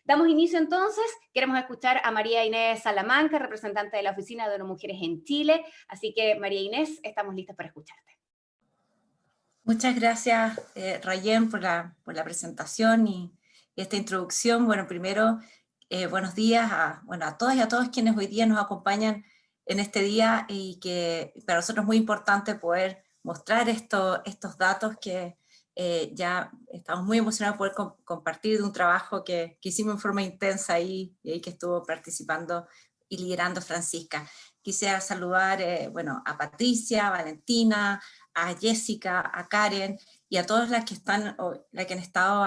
Damos inicio entonces, queremos escuchar a María Inés Salamanca, representante de la Oficina de ONU Mujeres en Chile, así que María Inés, estamos listas para escucharte. Muchas gracias, Rayén, por la presentación y esta introducción. Bueno, primero, buenos días a todas y a todos quienes hoy día nos acompañan en este día, y que para nosotros es muy importante poder mostrar estos datos que ya estamos muy emocionados de poder compartir, de un trabajo que hicimos en forma intensa y que estuvo participando y liderando Francisca. Quisiera saludar a Patricia, a Valentina, a Jessica, a Karen y a todas las que han estado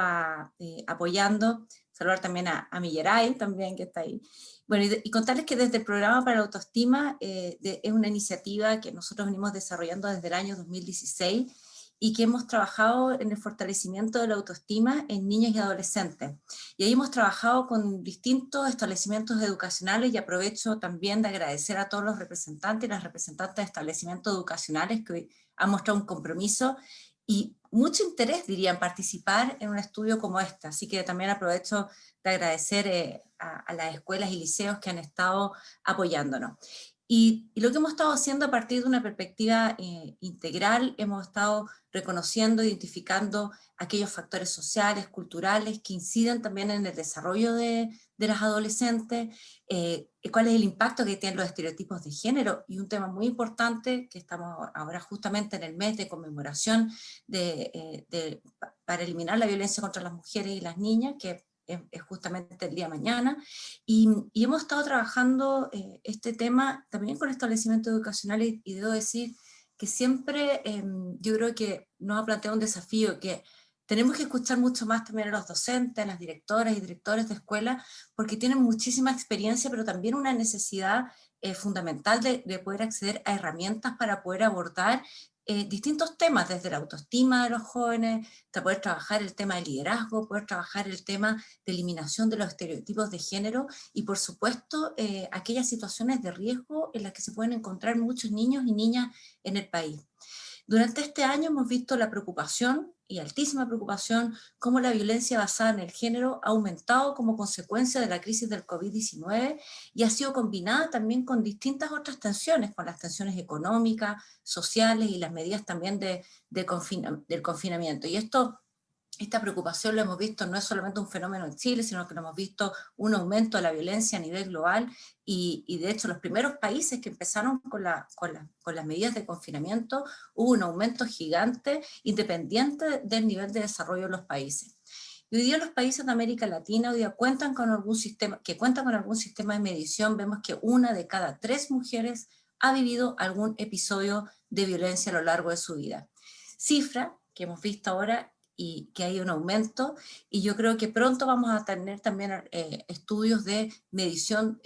apoyando. Saludar también a Milleray también, que está ahí. Bueno, y contarles que desde el Programa para la Autoestima es una iniciativa que nosotros venimos desarrollando desde el año 2016 y que hemos trabajado en el fortalecimiento de la autoestima en niños y adolescentes. Y ahí hemos trabajado con distintos establecimientos educacionales, y aprovecho también de agradecer a todos los representantes y las representantes de establecimientos educacionales que hoy han mostrado un compromiso y mucho interés, diría, en participar en un estudio como este. Así que también aprovecho de agradecer a las escuelas y liceos que han estado apoyándonos. Y lo que hemos estado haciendo a partir de una perspectiva integral, hemos estado reconociendo, identificando aquellos factores sociales, culturales, que inciden también en el desarrollo de las adolescentes, cuál es el impacto que tienen los estereotipos de género, y un tema muy importante, que estamos ahora justamente en el mes de conmemoración para eliminar la violencia contra las mujeres y las niñas, que es justamente el día de mañana, y hemos estado trabajando este tema también con establecimientos educacionales, y debo decir que siempre yo creo que nos ha planteado un desafío, que tenemos que escuchar mucho más también a los docentes, a las directoras y directores de escuela, porque tienen muchísima experiencia, pero también una necesidad fundamental de poder acceder a herramientas para poder abordar distintos temas, desde la autoestima de los jóvenes, de poder trabajar el tema del liderazgo, poder trabajar el tema de eliminación de los estereotipos de género, y por supuesto aquellas situaciones de riesgo en las que se pueden encontrar muchos niños y niñas en el país. Durante este año hemos visto la preocupación, y altísima preocupación, cómo la violencia basada en el género ha aumentado como consecuencia de la crisis del COVID-19, y ha sido combinada también con distintas otras tensiones, con las tensiones económicas, sociales y las medidas también del confinamiento. Y esta preocupación lo hemos visto, no es solamente un fenómeno en Chile, sino que lo hemos visto un aumento de la violencia a nivel global, y de hecho los primeros países que empezaron con las medidas de confinamiento, hubo un aumento gigante independiente del nivel de desarrollo de los países. Y hoy día los países de América Latina hoy día cuentan con algún sistema de medición. Vemos que 1 de cada 3 mujeres ha vivido algún episodio de violencia a lo largo de su vida. Cifra que hemos visto ahora, y que hay un aumento, y yo creo que pronto vamos a tener también estudios de medición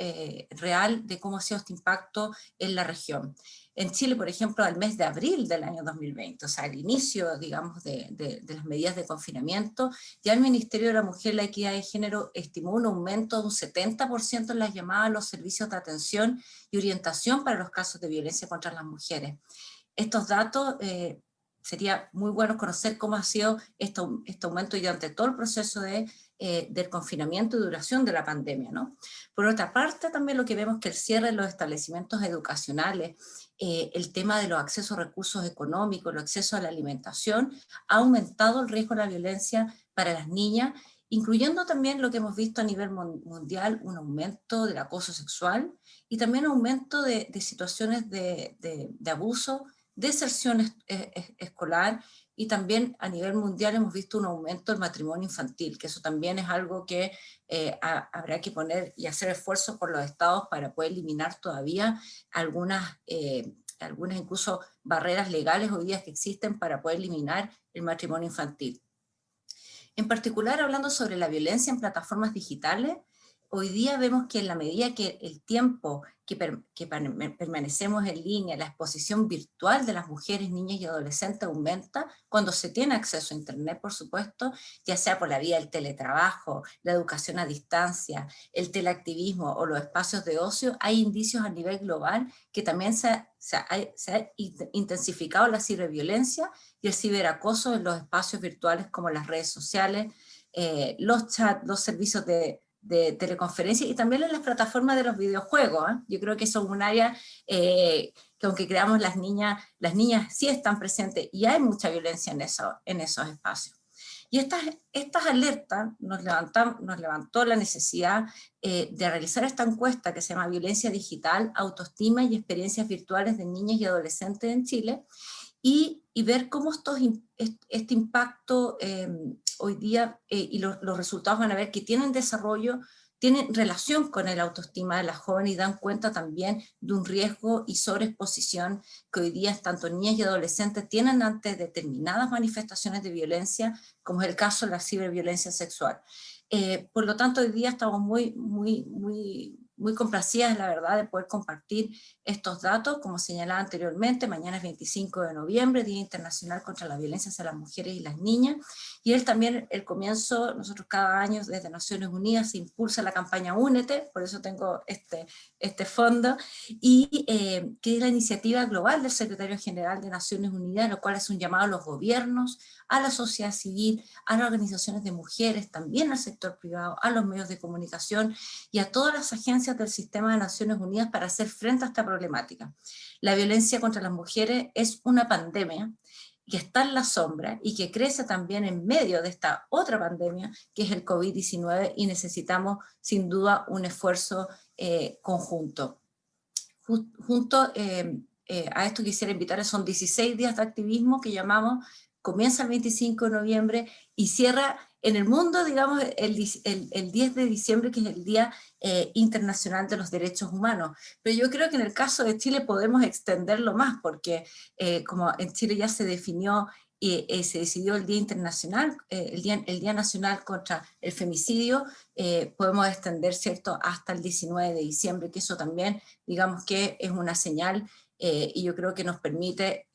real de cómo ha sido este impacto en la región. En Chile, por ejemplo, al mes de abril del año 2020, o sea, al inicio, digamos, de las medidas de confinamiento, ya el Ministerio de la Mujer y la Equidad de Género estimó un aumento de un 70% en las llamadas a los servicios de atención y orientación para los casos de violencia contra las mujeres. Estos datos sería muy bueno conocer cómo ha sido este aumento durante todo el proceso del confinamiento y duración de la pandemia, ¿no? Por otra parte, también lo que vemos es que el cierre de los establecimientos educacionales, el tema de los accesos a recursos económicos, el acceso a la alimentación, ha aumentado el riesgo de la violencia para las niñas, incluyendo también lo que hemos visto a nivel mundial, un aumento del acoso sexual, y también un aumento de situaciones de abuso, deserción escolar, y también a nivel mundial hemos visto un aumento del matrimonio infantil, que eso también es algo que habrá que poner y hacer esfuerzos por los estados para poder eliminar todavía algunas incluso barreras legales hoy día que existen para poder eliminar el matrimonio infantil. En particular, hablando sobre la violencia en plataformas digitales, hoy día vemos que en la medida que el tiempo que permanecemos en línea, la exposición virtual de las mujeres, niñas y adolescentes aumenta cuando se tiene acceso a Internet, por supuesto, ya sea por la vía del teletrabajo, la educación a distancia, el teleactivismo o los espacios de ocio. Hay indicios a nivel global que también se ha intensificado la ciberviolencia y el ciberacoso en los espacios virtuales como las redes sociales, los chats, los servicios de de teleconferencia y también en las plataformas de los videojuegos. Yo creo que eso es un área que aunque creamos las niñas sí están presentes y hay mucha violencia en esos espacios. Y estas alertas nos levantó la necesidad de realizar esta encuesta que se llama Violencia Digital, Autoestima y Experiencias Virtuales de Niñas y Adolescentes en Chile, y ver cómo este impacto hoy día y los resultados van a ver que tienen desarrollo, tienen relación con el autoestima de las jóvenes y dan cuenta también de un riesgo y sobreexposición que hoy día tanto niñas y adolescentes tienen ante determinadas manifestaciones de violencia, como es el caso de la ciberviolencia sexual. Por lo tanto, hoy día estamos muy complacidas, la verdad, de poder compartir estos datos. Como señalaba anteriormente, mañana es 25 de noviembre, Día Internacional contra la Violencia hacia las Mujeres y las Niñas, y también el comienzo, nosotros cada año desde Naciones Unidas se impulsa la campaña Únete, por eso tengo este fondo, y que es la iniciativa global del Secretario General de Naciones Unidas, lo cual es un llamado a los gobiernos, a la sociedad civil, a las organizaciones de mujeres, también al sector privado, a los medios de comunicación y a todas las agencias del sistema de Naciones Unidas para hacer frente a esta problemática. La violencia contra las mujeres es una pandemia que está en la sombra y que crece también en medio de esta otra pandemia que es el COVID-19 y necesitamos sin duda un esfuerzo conjunto. Junto a esto quisiera invitarles, son 16 días de activismo que llamamos, comienza el 25 de noviembre y cierra en el mundo, digamos, el 10 de diciembre, que es el Día Internacional de los Derechos Humanos. Pero yo creo que en el caso de Chile podemos extenderlo más, porque como en Chile ya se definió y se decidió el Día Internacional, el Día Nacional contra el Femicidio, podemos extender, ¿cierto?, hasta el 19 de diciembre, que eso también, digamos que es una señal y yo creo que nos permite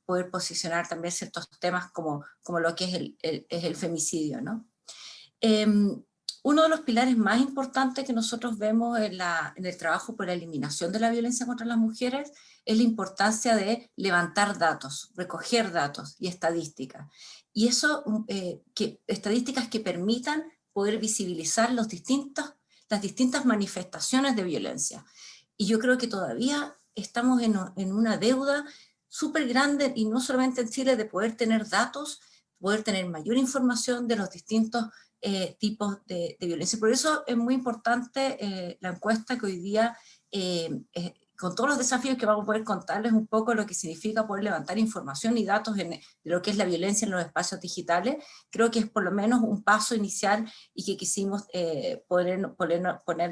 poder posicionar también ciertos temas como lo que es el femicidio, ¿no? Uno de los pilares más importantes que nosotros vemos en el trabajo por la eliminación de la violencia contra las mujeres es la importancia de levantar datos, recoger datos y estadísticas. Y eso, estadísticas que permitan poder visibilizar las distintas manifestaciones de violencia. Y yo creo que todavía estamos en una deuda súper grande, y no solamente en Chile, de poder tener datos, poder tener mayor información de los distintos tipos de violencia. Por eso es muy importante la encuesta que hoy día, con todos los desafíos que vamos a poder contarles un poco lo que significa poder levantar información y datos de lo que es la violencia en los espacios digitales, creo que es por lo menos un paso inicial y que quisimos ponerlo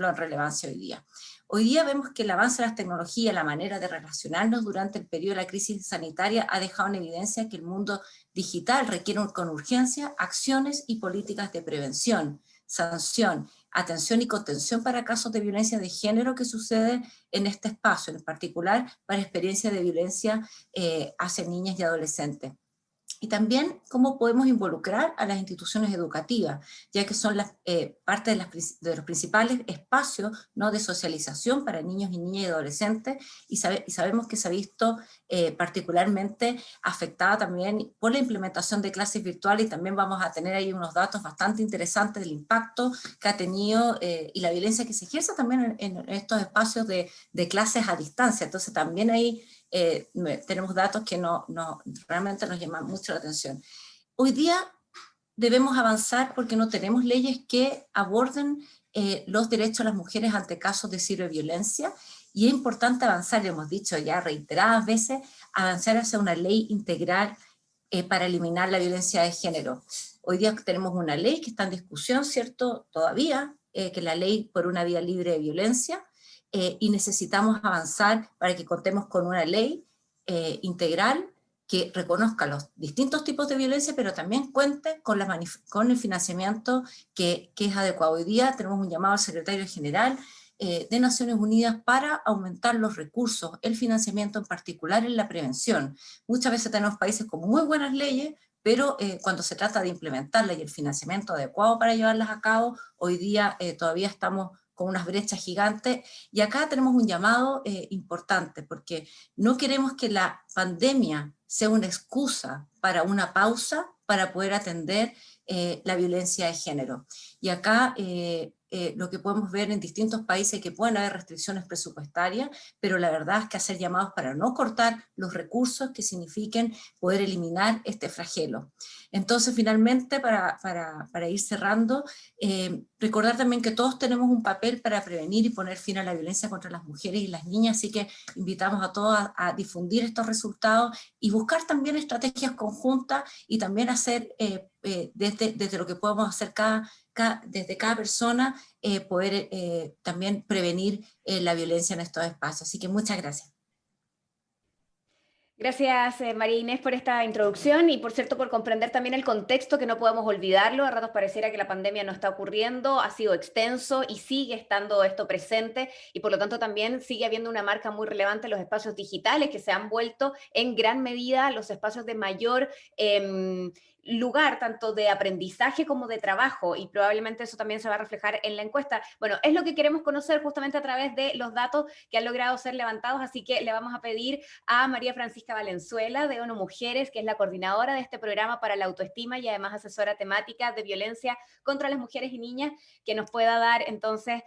en relevancia hoy día. Hoy día vemos que el avance de las tecnologías, la manera de relacionarnos durante el periodo de la crisis sanitaria ha dejado en evidencia que el mundo digital requiere con urgencia acciones y políticas de prevención, sanción, atención y contención para casos de violencia de género que sucede en este espacio, en particular para experiencias de violencia hacia niñas y adolescentes. Y también cómo podemos involucrar a las instituciones educativas, ya que son parte de los principales espacios, ¿no?, de socialización para niños y niñas y adolescentes, y sabemos que se ha visto particularmente afectada también por la implementación de clases virtuales, y también vamos a tener ahí unos datos bastante interesantes del impacto que ha tenido y la violencia que se ejerce también en estos espacios de clases a distancia. Entonces también ahí tenemos datos que realmente nos llaman mucho la atención. Hoy día debemos avanzar porque no tenemos leyes que aborden los derechos de las mujeres ante casos de ciberviolencia, y es importante avanzar, lo hemos dicho ya reiteradas veces, avanzar hacia una ley integral para eliminar la violencia de género. Hoy día tenemos una ley que está en discusión, ¿cierto?, todavía, que es la ley por una vida libre de violencia, y necesitamos avanzar para que contemos con una ley integral que reconozca los distintos tipos de violencia, pero también cuente con el financiamiento que es adecuado. Hoy día tenemos un llamado al secretario general de Naciones Unidas para aumentar los recursos, el financiamiento en particular en la prevención. Muchas veces tenemos países con muy buenas leyes, pero cuando se trata de implementarlas y el financiamiento adecuado para llevarlas a cabo, hoy día todavía estamos con unas brechas gigantes, y acá tenemos un llamado importante, porque no queremos que la pandemia sea una excusa para una pausa, para poder atender la violencia de género. Y acá lo que podemos ver en distintos países es que pueden haber restricciones presupuestarias, pero la verdad es que hacer llamados para no cortar los recursos que signifiquen poder eliminar este flagelo. Entonces, finalmente, para ir cerrando, recordar también que todos tenemos un papel para prevenir y poner fin a la violencia contra las mujeres y las niñas, así que invitamos a todos a difundir estos resultados y buscar también estrategias conjuntas y también hacer desde lo que podemos hacer desde cada persona, poder también prevenir la violencia en estos espacios. Así que muchas gracias. Gracias, María Inés, por esta introducción y, por cierto, por comprender también el contexto, que no podemos olvidarlo. A ratos pareciera que la pandemia no está ocurriendo, ha sido extenso y sigue estando esto presente, y por lo tanto también sigue habiendo una marca muy relevante en los espacios digitales, que se han vuelto en gran medida los espacios de mayor lugar, tanto de aprendizaje como de trabajo, y probablemente eso también se va a reflejar en la encuesta. Bueno, es lo que queremos conocer justamente a través de los datos que han logrado ser levantados, así que le vamos a pedir a María Francisca Valenzuela, de ONU Mujeres, que es la coordinadora de este programa para la autoestima y además asesora temática de violencia contra las mujeres y niñas, que nos pueda dar entonces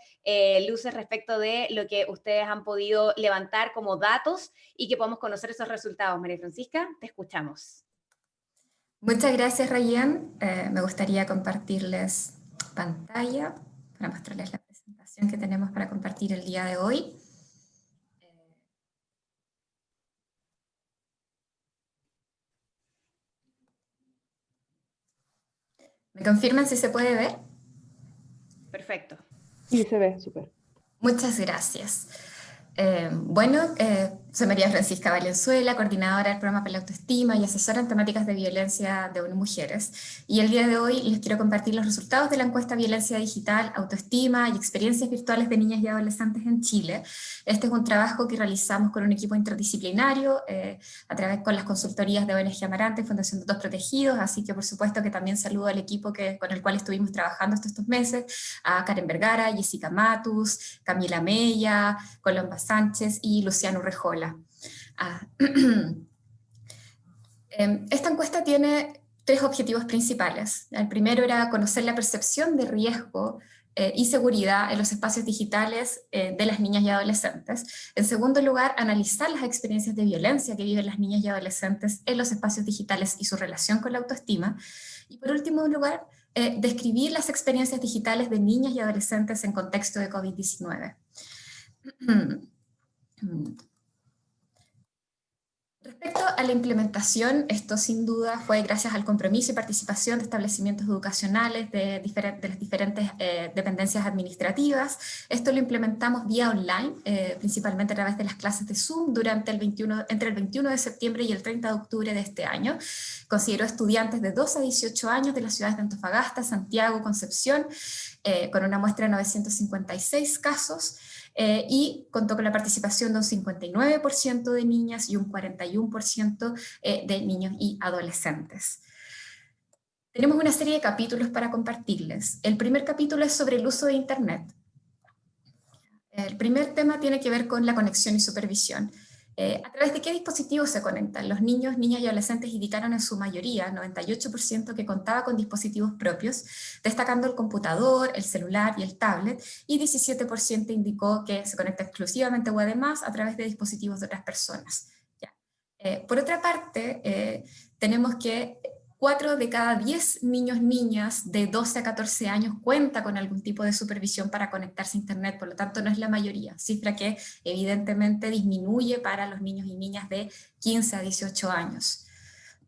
luces respecto de lo que ustedes han podido levantar como datos y que podamos conocer esos resultados. María Francisca, te escuchamos. Muchas gracias, Rayan. Me gustaría compartirles pantalla para mostrarles la presentación que tenemos para compartir el día de hoy. ¿Me confirman si se puede ver? Perfecto. Sí, se ve, súper. Muchas gracias. Soy María Francisca Valenzuela, coordinadora del programa para la autoestima y asesora en temáticas de violencia de ONU Mujeres. Y el día de hoy les quiero compartir los resultados de la encuesta Violencia Digital, Autoestima y Experiencias Virtuales de Niñas y Adolescentes en Chile. Este es un trabajo que realizamos con un equipo interdisciplinario a través con las consultorías de ONG Amarante y Fundación Datos Protegidos, así que por supuesto que también saludo al equipo con el cual estuvimos trabajando estos meses, a Karen Vergara, Jessica Matus, Camila Mella, Colomba Sánchez y Luciano Rejola. Esta encuesta tiene 3 objetivos principales. El primero era conocer la percepción de riesgo y seguridad en los espacios digitales de las niñas y adolescentes. En segundo lugar, analizar las experiencias de violencia que viven las niñas y adolescentes en los espacios digitales y su relación con la autoestima. Y por último lugar, describir las experiencias digitales de niñas y adolescentes en contexto de COVID-19. Respecto a la implementación, esto sin duda fue gracias al compromiso y participación de establecimientos educacionales de las diferentes dependencias administrativas. Esto lo implementamos vía online, principalmente a través de las clases de Zoom entre el 21 de septiembre y el 30 de octubre de este año. Consideró estudiantes de 2 a 18 años de las ciudades de Antofagasta, Santiago, Concepción, con una muestra de 956 casos, y contó con la participación de un 59% de niñas y un 41% de niños y adolescentes. Tenemos una serie de capítulos para compartirles. El primer capítulo es sobre el uso de Internet. El primer tema tiene que ver con la conexión y supervisión. ¿A través de qué dispositivos se conectan? Los niños, niñas y adolescentes indicaron en su mayoría, 98%, que contaba con dispositivos propios, destacando el computador, el celular y el tablet, y 17% indicó que se conecta exclusivamente o además a través de dispositivos de otras personas. Ya. Por otra parte, tenemos que 4 de cada 10 niños, niñas de 12 a 14 años cuenta con algún tipo de supervisión para conectarse a Internet, por lo tanto no es la mayoría, cifra que evidentemente disminuye para los niños y niñas de 15 a 18 años.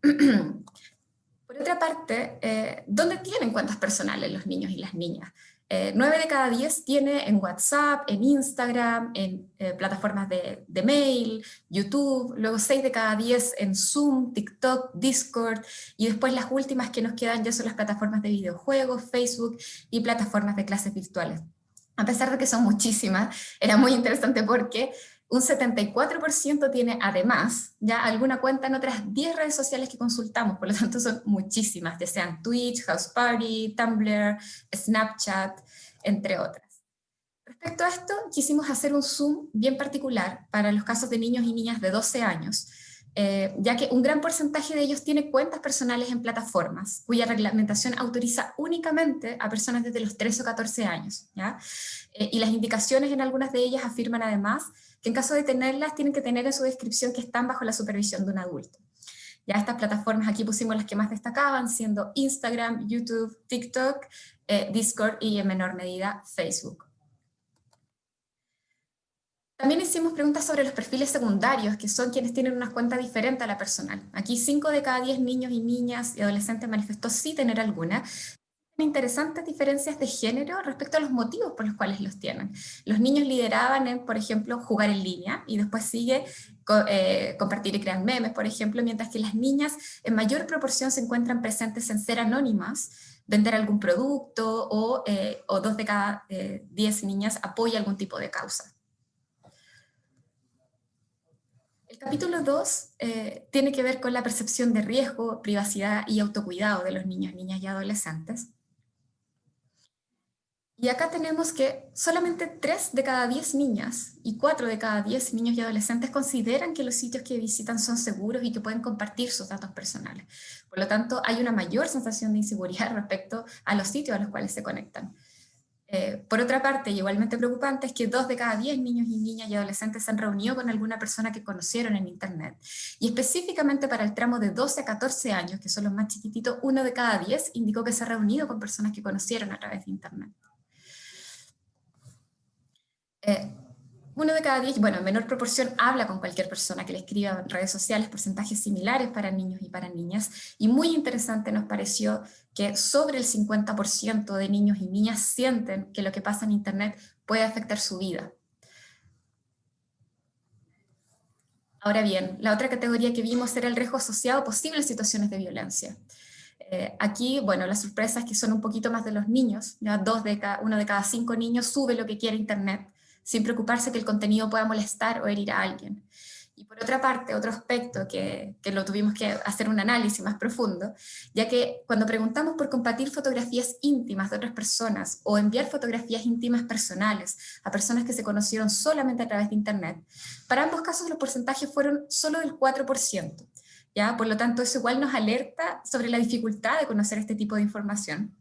Por otra parte, ¿dónde tienen cuentas personales los niños y las niñas? 9 de cada 10 tiene en WhatsApp, en Instagram, en plataformas de mail, YouTube, luego 6 de cada 10 en Zoom, TikTok, Discord, y después las últimas que nos quedan ya son las plataformas de videojuegos, Facebook y plataformas de clases virtuales. A pesar de que son muchísimas, era muy interesante porque un 74% tiene además ya alguna cuenta en otras 10 redes sociales que consultamos, por lo tanto son muchísimas, ya sean Twitch, House Party, Tumblr, Snapchat, entre otras. Respecto a esto, quisimos hacer un zoom bien particular para los casos de niños y niñas de 12 años, ya que un gran porcentaje de ellos tiene cuentas personales en plataformas, cuya reglamentación autoriza únicamente a personas desde los 13 o 14 años, ¿ya? Y las indicaciones en algunas de ellas afirman además que en caso de tenerlas tienen que tener en su descripción que están bajo la supervisión de un adulto. Ya estas plataformas aquí pusimos las que más destacaban, siendo Instagram, YouTube, TikTok, Discord y en menor medida Facebook. También hicimos preguntas sobre los perfiles secundarios, que son quienes tienen una cuenta diferente a la personal. Aquí 5 de cada 10 niños y niñas y adolescentes manifestó sí tener alguna. Interesantes diferencias de género respecto a los motivos por los cuales los tienen. Los niños lideraban en, por ejemplo, jugar en línea, y después sigue compartir y crear memes, por ejemplo, mientras que las niñas en mayor proporción se encuentran presentes en ser anónimas, vender algún producto, o 2 de cada 10 niñas apoya algún tipo de causa. El capítulo 2 tiene que ver con la percepción de riesgo, privacidad y autocuidado de los niños, niñas y adolescentes. Y acá tenemos que solamente 3 de cada 10 niñas y 4 de cada 10 niños y adolescentes consideran que los sitios que visitan son seguros y que pueden compartir sus datos personales. Por lo tanto, hay una mayor sensación de inseguridad respecto a los sitios a los cuales se conectan. Por otra parte, y igualmente preocupante, es que 2 de cada 10 niños y niñas y adolescentes se han reunido con alguna persona que conocieron en Internet. Y específicamente para el tramo de 12 a 14 años, que son los más chiquititos, 1 de cada 10 indicó que se ha reunido con personas que conocieron a través de Internet. 1 de cada 10, bueno, en menor proporción habla con cualquier persona que le escriba en redes sociales, porcentajes similares para niños y para niñas, y muy interesante nos pareció que sobre el 50% de niños y niñas sienten que lo que pasa en Internet puede afectar su vida. Ahora bien, la otra categoría que vimos era el riesgo asociado a posibles situaciones de violencia. Aquí, bueno, la sorpresa es que son un poquito más de los niños, ya 1 de cada 5 niños sube lo que quiere Internet, sin preocuparse que el contenido pueda molestar o herir a alguien. Y por otra parte, otro aspecto que lo tuvimos que hacer un análisis más profundo, ya que cuando preguntamos por compartir fotografías íntimas de otras personas o enviar fotografías íntimas personales a personas que se conocieron solamente a través de Internet, para ambos casos los porcentajes fueron solo del 4%. ¿Ya? Por lo tanto, eso igual nos alerta sobre la dificultad de conocer este tipo de información,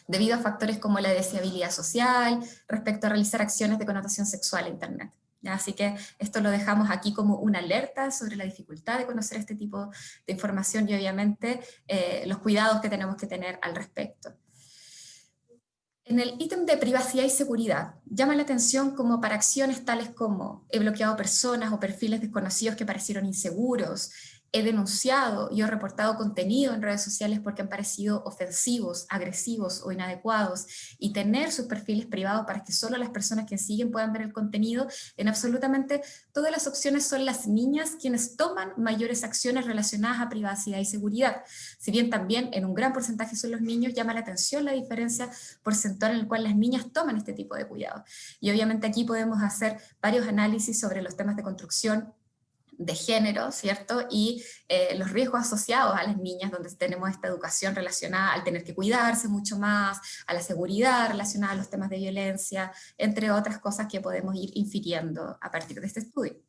debido a factores como la deseabilidad social, respecto a realizar acciones de connotación sexual en Internet. ¿Ya? Así que esto lo dejamos aquí como una alerta sobre la dificultad de conocer este tipo de información y obviamente los cuidados que tenemos que tener al respecto. En el ítem de privacidad y seguridad, llama la atención como para acciones tales como he bloqueado personas o perfiles desconocidos que parecieron inseguros, he denunciado y he reportado contenido en redes sociales porque han parecido ofensivos, agresivos o inadecuados, y tener sus perfiles privados para que solo las personas que siguen puedan ver el contenido. En absolutamente todas las opciones son las niñas quienes toman mayores acciones relacionadas a privacidad y seguridad. Si bien también en un gran porcentaje son los niños, llama la atención la diferencia porcentual en la cual las niñas toman este tipo de cuidados. Y obviamente aquí podemos hacer varios análisis sobre los temas de construcción de género, ¿cierto? Y los riesgos asociados a las niñas, donde tenemos esta educación relacionada al tener que cuidarse mucho más, a la seguridad relacionada a los temas de violencia, entre otras cosas que podemos ir infiriendo a partir de este estudio.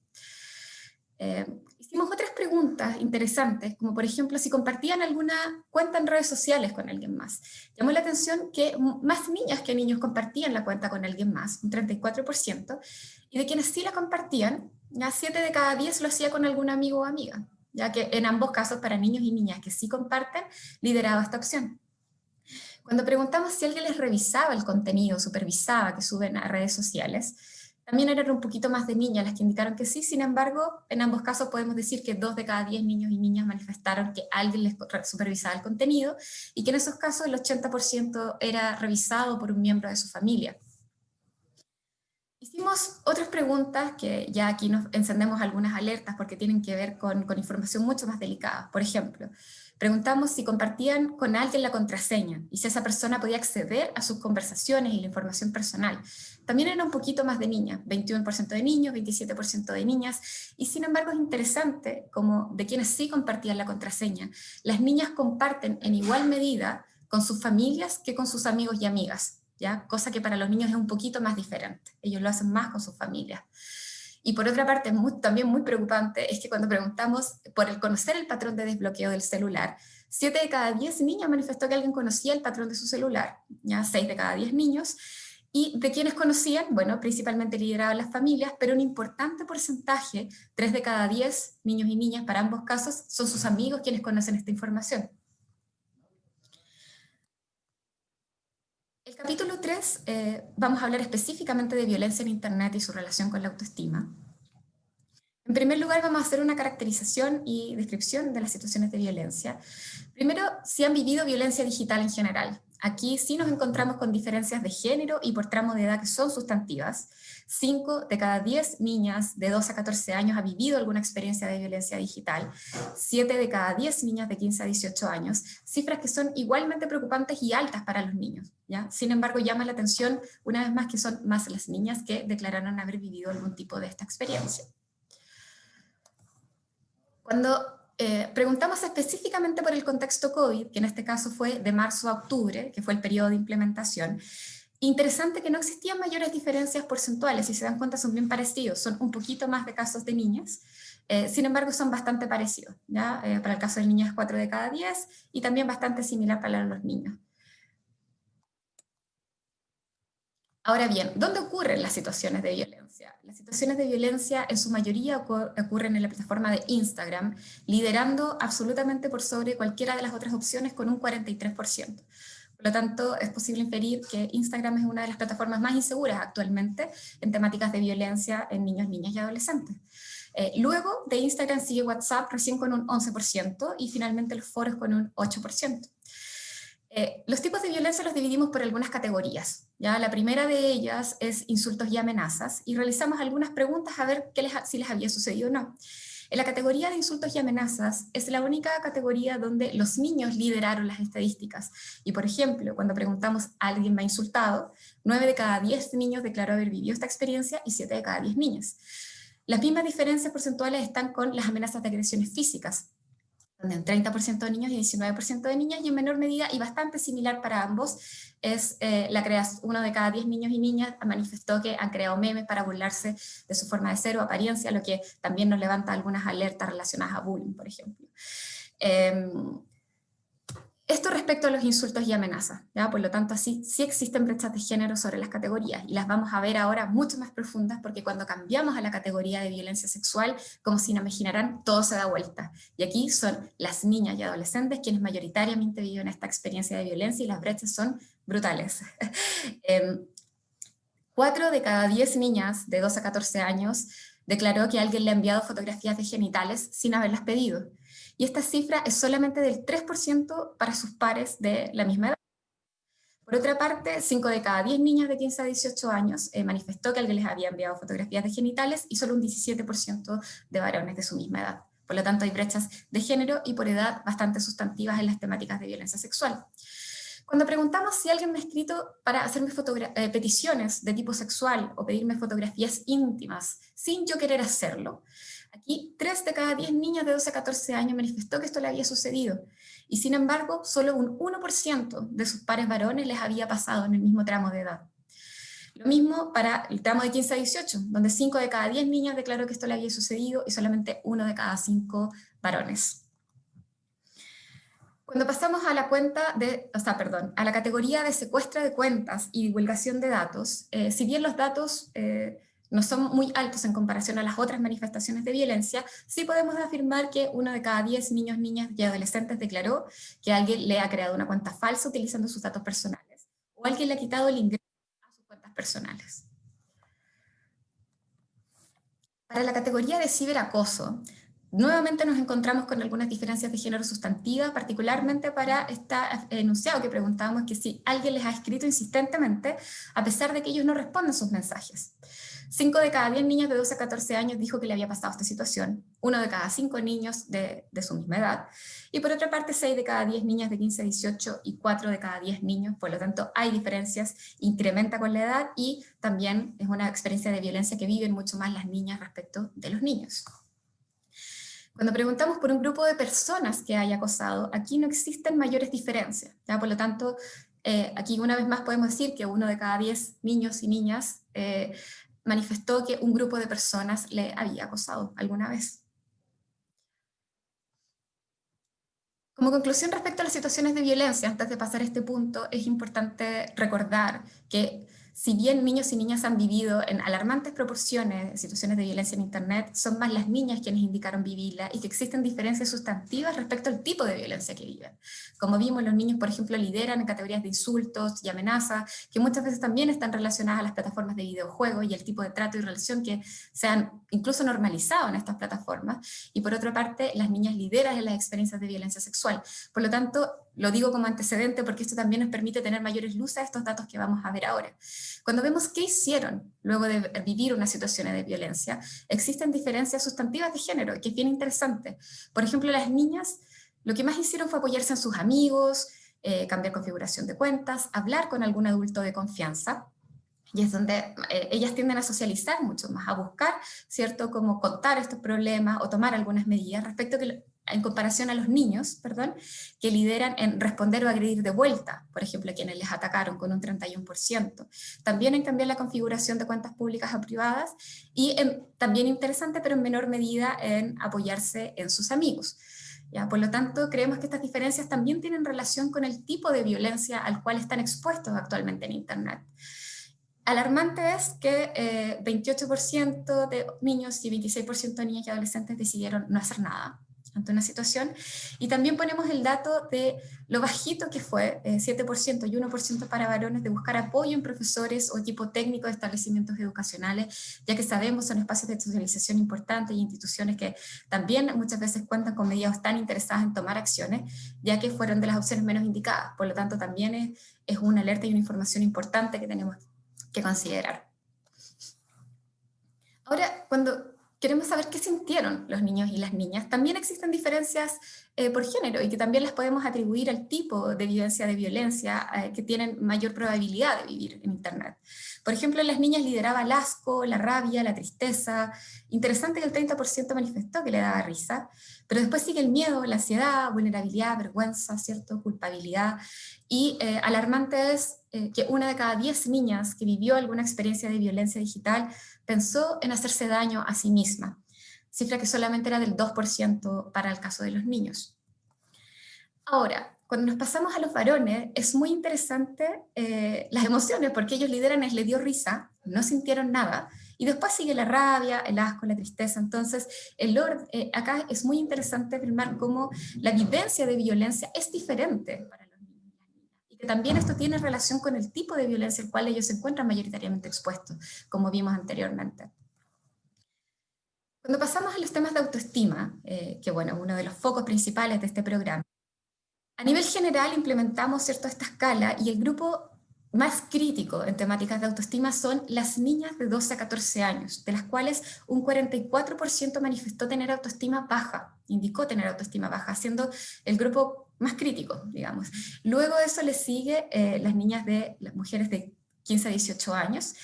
Hicimos otras preguntas interesantes, como por ejemplo si compartían alguna cuenta en redes sociales con alguien más. Llamó la atención que más niñas que niños compartían la cuenta con alguien más, un 34%, y de quienes sí la compartían, ya 7 de cada 10 lo hacía con algún amigo o amiga, ya que en ambos casos para niños y niñas que sí comparten, lideraba esta opción. Cuando preguntamos si alguien les revisaba el contenido, supervisaba que suben a redes sociales, también eran un poquito más de niñas las que indicaron que sí. Sin embargo, en ambos casos podemos decir que 2 de cada 10 niños y niñas manifestaron que alguien les supervisaba el contenido, y que en esos casos el 80% era revisado por un miembro de su familia. Hicimos otras preguntas que ya aquí nos encendemos algunas alertas porque tienen que ver con información mucho más delicada. Por ejemplo, preguntamos si compartían con alguien la contraseña y si esa persona podía acceder a sus conversaciones y la información personal. También era un poquito más de niñas, 21% de niños, 27% de niñas, y sin embargo es interesante como de quienes sí compartían la contraseña, las niñas comparten en igual medida con sus familias que con sus amigos y amigas, ¿ya? Cosa que para los niños es un poquito más diferente, ellos lo hacen más con sus familias. Y por otra parte, también muy preocupante, es que cuando preguntamos por el conocer el patrón de desbloqueo del celular, 7 de cada 10 niños manifestó que alguien conocía el patrón de su celular, ya 6 de cada 10 niños, y de quienes conocían, bueno, principalmente lideraban las familias, pero un importante porcentaje, 3 de cada 10 niños y niñas para ambos casos, son sus amigos quienes conocen esta información. El capítulo 3, vamos a hablar específicamente de violencia en Internet y su relación con la autoestima. En primer lugar, vamos a hacer una caracterización y descripción de las situaciones de violencia. Primero, si han vivido violencia digital en general. Aquí sí nos encontramos con diferencias de género y por tramo de edad que son sustantivas. 5 de cada 10 niñas de 2 a 14 años ha vivido alguna experiencia de violencia digital. 7 de cada 10 niñas de 15 a 18 años. Cifras que son igualmente preocupantes y altas para los niños, ¿ya? Sin embargo, llama la atención una vez más que son más las niñas que declararon haber vivido algún tipo de esta experiencia. Cuando preguntamos específicamente por el contexto COVID, que en este caso fue de marzo a octubre, que fue el periodo de implementación, interesante que no existían mayores diferencias porcentuales, si se dan cuenta son bien parecidos, son un poquito más de casos de niñas, sin embargo son bastante parecidos, ¿ya? Para el caso de niñas 4 de cada 10 y también bastante similar para los niños. Ahora bien, ¿dónde ocurren las situaciones de violencia? Las situaciones de violencia en su mayoría ocurren en la plataforma de Instagram, liderando absolutamente por sobre cualquiera de las otras opciones con un 43%. Por lo tanto, es posible inferir que Instagram es una de las plataformas más inseguras actualmente en temáticas de violencia en niños, niñas y adolescentes. Luego de Instagram sigue WhatsApp recién con un 11% y finalmente los foros con un 8%. Los tipos de violencia los dividimos por algunas categorías. ¿Ya? La primera de ellas es insultos y amenazas, y realizamos algunas preguntas a ver si les había sucedido o no. En la categoría de insultos y amenazas es la única categoría donde los niños lideraron las estadísticas. Y por ejemplo, cuando preguntamos ¿a alguien me ha insultado?, 9 de cada 10 niños declaró haber vivido esta experiencia y 7 de cada 10 niñas. Las mismas diferencias porcentuales están con las amenazas de agresiones físicas, donde un 30% de niños y 19% de niñas, y en menor medida y bastante similar para ambos es uno de cada 10 niños y niñas manifestó que han creado memes para burlarse de su forma de ser o apariencia, lo que también nos levanta algunas alertas relacionadas a bullying, por ejemplo. Esto respecto a los insultos y amenazas, ¿ya? Por lo tanto, sí existen brechas de género sobre las categorías, y las vamos a ver ahora mucho más profundas, porque cuando cambiamos a la categoría de violencia sexual, como se imaginarán, todo se da vuelta. Y aquí son las niñas y adolescentes quienes mayoritariamente viven esta experiencia de violencia, y las brechas son brutales. 4 de cada 10 niñas de 2 a 14 años declaró que alguien le ha enviado fotografías de genitales sin haberlas pedido. Y esta cifra es solamente del 3% para sus pares de la misma edad. Por otra parte, 5 de cada 10 niñas de 15 a 18 años manifestó que alguien les había enviado fotografías de genitales, y solo un 17% de varones de su misma edad. Por lo tanto, hay brechas de género y por edad bastante sustantivas en las temáticas de violencia sexual. Cuando preguntamos si alguien me ha escrito para hacerme peticiones de tipo sexual o pedirme fotografías íntimas sin yo querer hacerlo, aquí 3 de cada 10 niñas de 12 a 14 años manifestó que esto le había sucedido, y sin embargo solo un 1% de sus pares varones les había pasado en el mismo tramo de edad. Lo mismo para el tramo de 15 a 18, donde 5 de cada 10 niñas declaró que esto le había sucedido y solamente 1 de cada 5 varones. Cuando pasamos a la a la categoría de secuestro de cuentas y divulgación de datos, si bien los datos no son muy altos en comparación a las otras manifestaciones de violencia, sí podemos afirmar que 1 de cada 10 niños, niñas y adolescentes declaró que alguien le ha creado una cuenta falsa utilizando sus datos personales, o alguien le ha quitado el ingreso a sus cuentas personales. Para la categoría de ciberacoso, nuevamente nos encontramos con algunas diferencias de género sustantivas, particularmente para este enunciado que preguntábamos, que si alguien les ha escrito insistentemente a pesar de que ellos no responden sus mensajes. 5 de cada 10 niñas de 12 a 14 años dijo que le había pasado esta situación, 1 de cada 5 niños de su misma edad, y por otra parte 6 de cada 10 niñas de 15 a 18 y 4 de cada 10 niños. Por lo tanto, hay diferencias, incrementa con la edad, y también es una experiencia de violencia que viven mucho más las niñas respecto de los niños. Cuando preguntamos por un grupo de personas que haya acosado, aquí no existen mayores diferencias, ¿ya? Por lo tanto, aquí una vez más podemos decir que 1 de cada 10 niños y niñas manifestó que un grupo de personas le había acosado alguna vez. Como conclusión respecto a las situaciones de violencia, antes de pasar a este punto, es importante recordar que si bien niños y niñas han vivido en alarmantes proporciones situaciones de violencia en Internet, son más las niñas quienes indicaron vivirla y que existen diferencias sustantivas respecto al tipo de violencia que viven. Como vimos, los niños, por ejemplo, lideran en categorías de insultos y amenazas, que muchas veces también están relacionadas a las plataformas de videojuegos y el tipo de trato y relación que se han incluso normalizado en estas plataformas. Y por otra parte, las niñas lideran en las experiencias de violencia sexual. Por lo tanto, lo digo como antecedente porque esto también nos permite tener mayores luces a estos datos que vamos a ver ahora. Cuando vemos qué hicieron luego de vivir una situación de violencia, existen diferencias sustantivas de género, que es bien interesante. Por ejemplo, las niñas lo que más hicieron fue apoyarse en sus amigos, cambiar configuración de cuentas, hablar con algún adulto de confianza, y es donde ellas tienden a socializar mucho más, a buscar, ¿cierto?, cómo contar estos problemas o tomar algunas medidas respecto que en comparación a los niños, perdón, que lideran en responder o agredir de vuelta, por ejemplo, a quienes les atacaron con un 31%. También en cambiar la configuración de cuentas públicas a privadas y también interesante, pero en menor medida, en apoyarse en sus amigos. ¿Ya? Por lo tanto, creemos que estas diferencias también tienen relación con el tipo de violencia al cual están expuestos actualmente en Internet. Alarmante es que 28% de niños y 26% de niñas y adolescentes decidieron no hacer nada ante una situación, y también ponemos el dato de lo bajito que fue, 7% y 1% para varones, de buscar apoyo en profesores o equipo técnico de establecimientos educacionales, ya que sabemos son espacios de socialización importantes y instituciones que también muchas veces cuentan con medidas tan interesadas en tomar acciones, ya que fueron de las opciones menos indicadas. Por lo tanto, también es una alerta y una información importante que tenemos que considerar. Ahora, cuando queremos saber qué sintieron los niños y las niñas, también existen diferencias por género y que también las podemos atribuir al tipo de vivencia de violencia que tienen mayor probabilidad de vivir en Internet. Por ejemplo, en las niñas lideraba el asco, la rabia, la tristeza. Interesante que el 30% manifestó que le daba risa, pero después sigue el miedo, la ansiedad, vulnerabilidad, vergüenza, ¿cierto?, culpabilidad. Y alarmante es que 1 de cada 10 niñas que vivió alguna experiencia de violencia digital pensó en hacerse daño a sí misma, cifra que solamente era del 2% para el caso de los niños. Ahora, cuando nos pasamos a los varones, es muy interesante las emociones, porque ellos lideran el le dio risa, no sintieron nada, y después sigue la rabia, el asco, la tristeza. Entonces, acá es muy interesante afirmar cómo la vivencia de violencia es diferente para los niños y las niñas, y que también esto tiene relación con el tipo de violencia al cual ellos se encuentran mayoritariamente expuestos, como vimos anteriormente. Cuando pasamos a los temas de autoestima, que bueno, uno de los focos principales de este programa, a nivel general implementamos, ¿cierto?, esta escala, y el grupo más crítico en temáticas de autoestima son las niñas de 12 a 14 años, de las cuales un 44% manifestó tener autoestima baja, indicó tener autoestima baja, siendo el grupo más crítico, digamos. Luego de eso le sigue las mujeres de 15 a 18 años.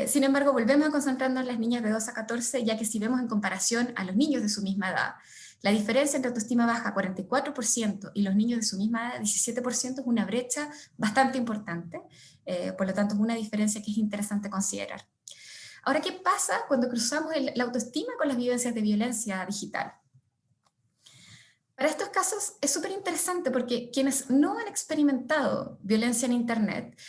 Sin embargo, volvemos a concentrarnos en las niñas de 12 a 14, ya que si vemos en comparación a los niños de su misma edad, la diferencia entre autoestima baja, 44%, y los niños de su misma edad, 17%, es una brecha bastante importante. Por lo tanto, es una diferencia que es interesante considerar. Ahora, ¿qué pasa cuando cruzamos la autoestima con las vivencias de violencia digital? Para estos casos es súper interesante porque quienes no han experimentado violencia en Internet,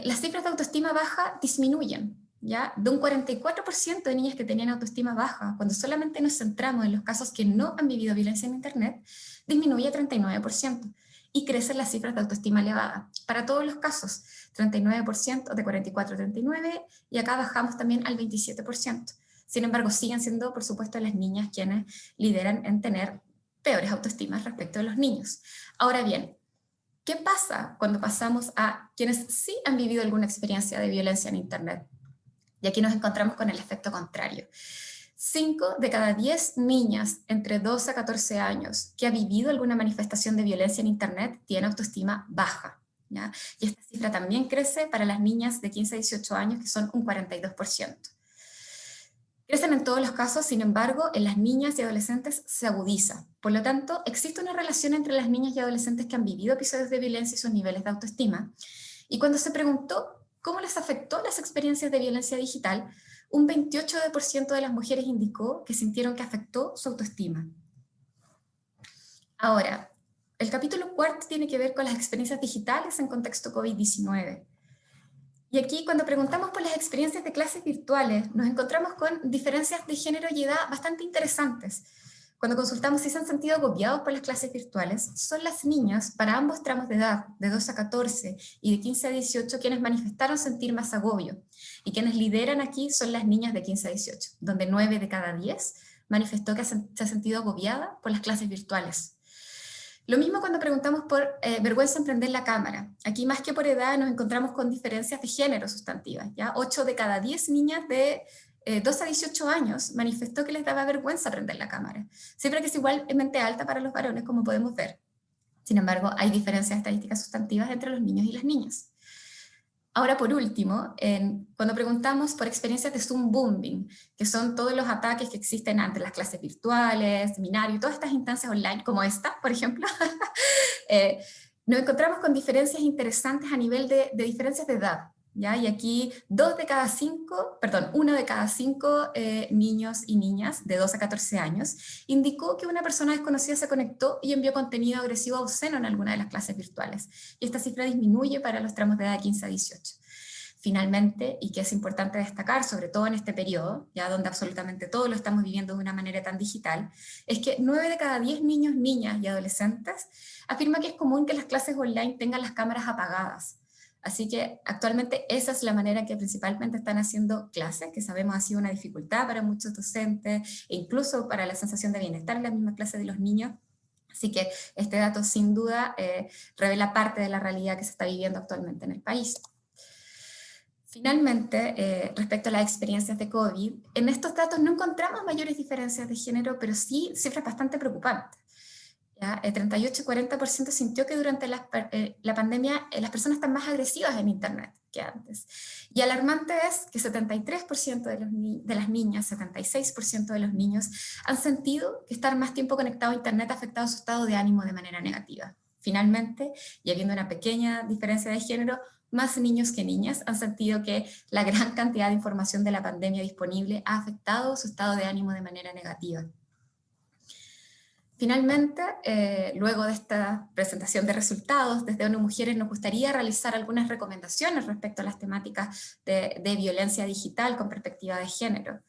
las cifras de autoestima baja disminuyen. ¿Ya? De un 44% de niñas que tenían autoestima baja, cuando solamente nos centramos en los casos que no han vivido violencia en Internet, disminuye a 39%, y crecen las cifras de autoestima elevada. Para todos los casos, 39%, de 44 a 39, y acá bajamos también al 27%. Sin embargo, siguen siendo, por supuesto, las niñas quienes lideran en tener peores autoestimas respecto a los niños. Ahora bien, ¿qué pasa cuando pasamos a quienes sí han vivido alguna experiencia de violencia en Internet? Y aquí nos encontramos con el efecto contrario. 5 de cada 10 niñas entre 12 a 14 años que ha vivido alguna manifestación de violencia en Internet tiene autoestima baja, ¿ya? Y esta cifra también crece para las niñas de 15 a 18 años, que son un 42%. Crecen en todos los casos, sin embargo, en las niñas y adolescentes se agudiza. Por lo tanto, existe una relación entre las niñas y adolescentes que han vivido episodios de violencia y sus niveles de autoestima. Y cuando se preguntó ¿Cómo les afectó las experiencias de violencia digital? Un 28% de las mujeres indicó que sintieron que afectó su autoestima. Ahora, el capítulo cuarto tiene que ver con las experiencias digitales en contexto COVID-19. Y aquí, cuando preguntamos por las experiencias de clases virtuales, nos encontramos con diferencias de género y edad bastante interesantes. Cuando consultamos si se han sentido agobiados por las clases virtuales, son las niñas, para ambos tramos de edad, de 2 a 14 y de 15 a 18, quienes manifestaron sentir más agobio. Y quienes lideran aquí son las niñas de 15 a 18, donde 9 de cada 10 manifestó que se ha sentido agobiada por las clases virtuales. Lo mismo cuando preguntamos por vergüenza en prender la cámara. Aquí, más que por edad, nos encontramos con diferencias de género sustantivas, ¿ya? 8 de cada 10 niñas de 2 a 18 años manifestó que les daba vergüenza prender la cámara. Cifra que es igualmente alta para los varones, como podemos ver. Sin embargo, hay diferencias estadísticas sustantivas entre los niños y las niñas. Ahora, por último, cuando preguntamos por experiencias de Zoom bombing, que son todos los ataques que existen ante las clases virtuales, seminarios, todas estas instancias online, como esta, por ejemplo, nos encontramos con diferencias interesantes a nivel de diferencias de edad, ¿ya? Y aquí 1 de cada 5 niños y niñas de 2 a 14 años indicó que una persona desconocida se conectó y envió contenido agresivo o obsceno en alguna de las clases virtuales. Y esta cifra disminuye para los tramos de edad de 15 a 18. Finalmente, y que es importante destacar, sobre todo en este periodo, ya donde absolutamente todo lo estamos viviendo de una manera tan digital, es que 9 de cada 10 niños, niñas y adolescentes afirma que es común que las clases online tengan las cámaras apagadas. Así que actualmente esa es la manera en que principalmente están haciendo clases, que sabemos ha sido una dificultad para muchos docentes, e incluso para la sensación de bienestar en las mismas clases de los niños. Así que este dato sin duda revela parte de la realidad que se está viviendo actualmente en el país. Finalmente, respecto a las experiencias de COVID, en estos datos no encontramos mayores diferencias de género, pero sí cifras bastante preocupantes. ¿Ya? El 38 y 40% sintió que durante la pandemia las personas están más agresivas en Internet que antes. Y alarmante es que 73% de las niñas, 76% de los niños han sentido que estar más tiempo conectado a Internet ha afectado su estado de ánimo de manera negativa. Finalmente, y habiendo una pequeña diferencia de género, más niños que niñas han sentido que la gran cantidad de información de la pandemia disponible ha afectado su estado de ánimo de manera negativa. Finalmente, luego de esta presentación de resultados, desde ONU Mujeres nos gustaría realizar algunas recomendaciones respecto a las temáticas de violencia digital con perspectiva de género.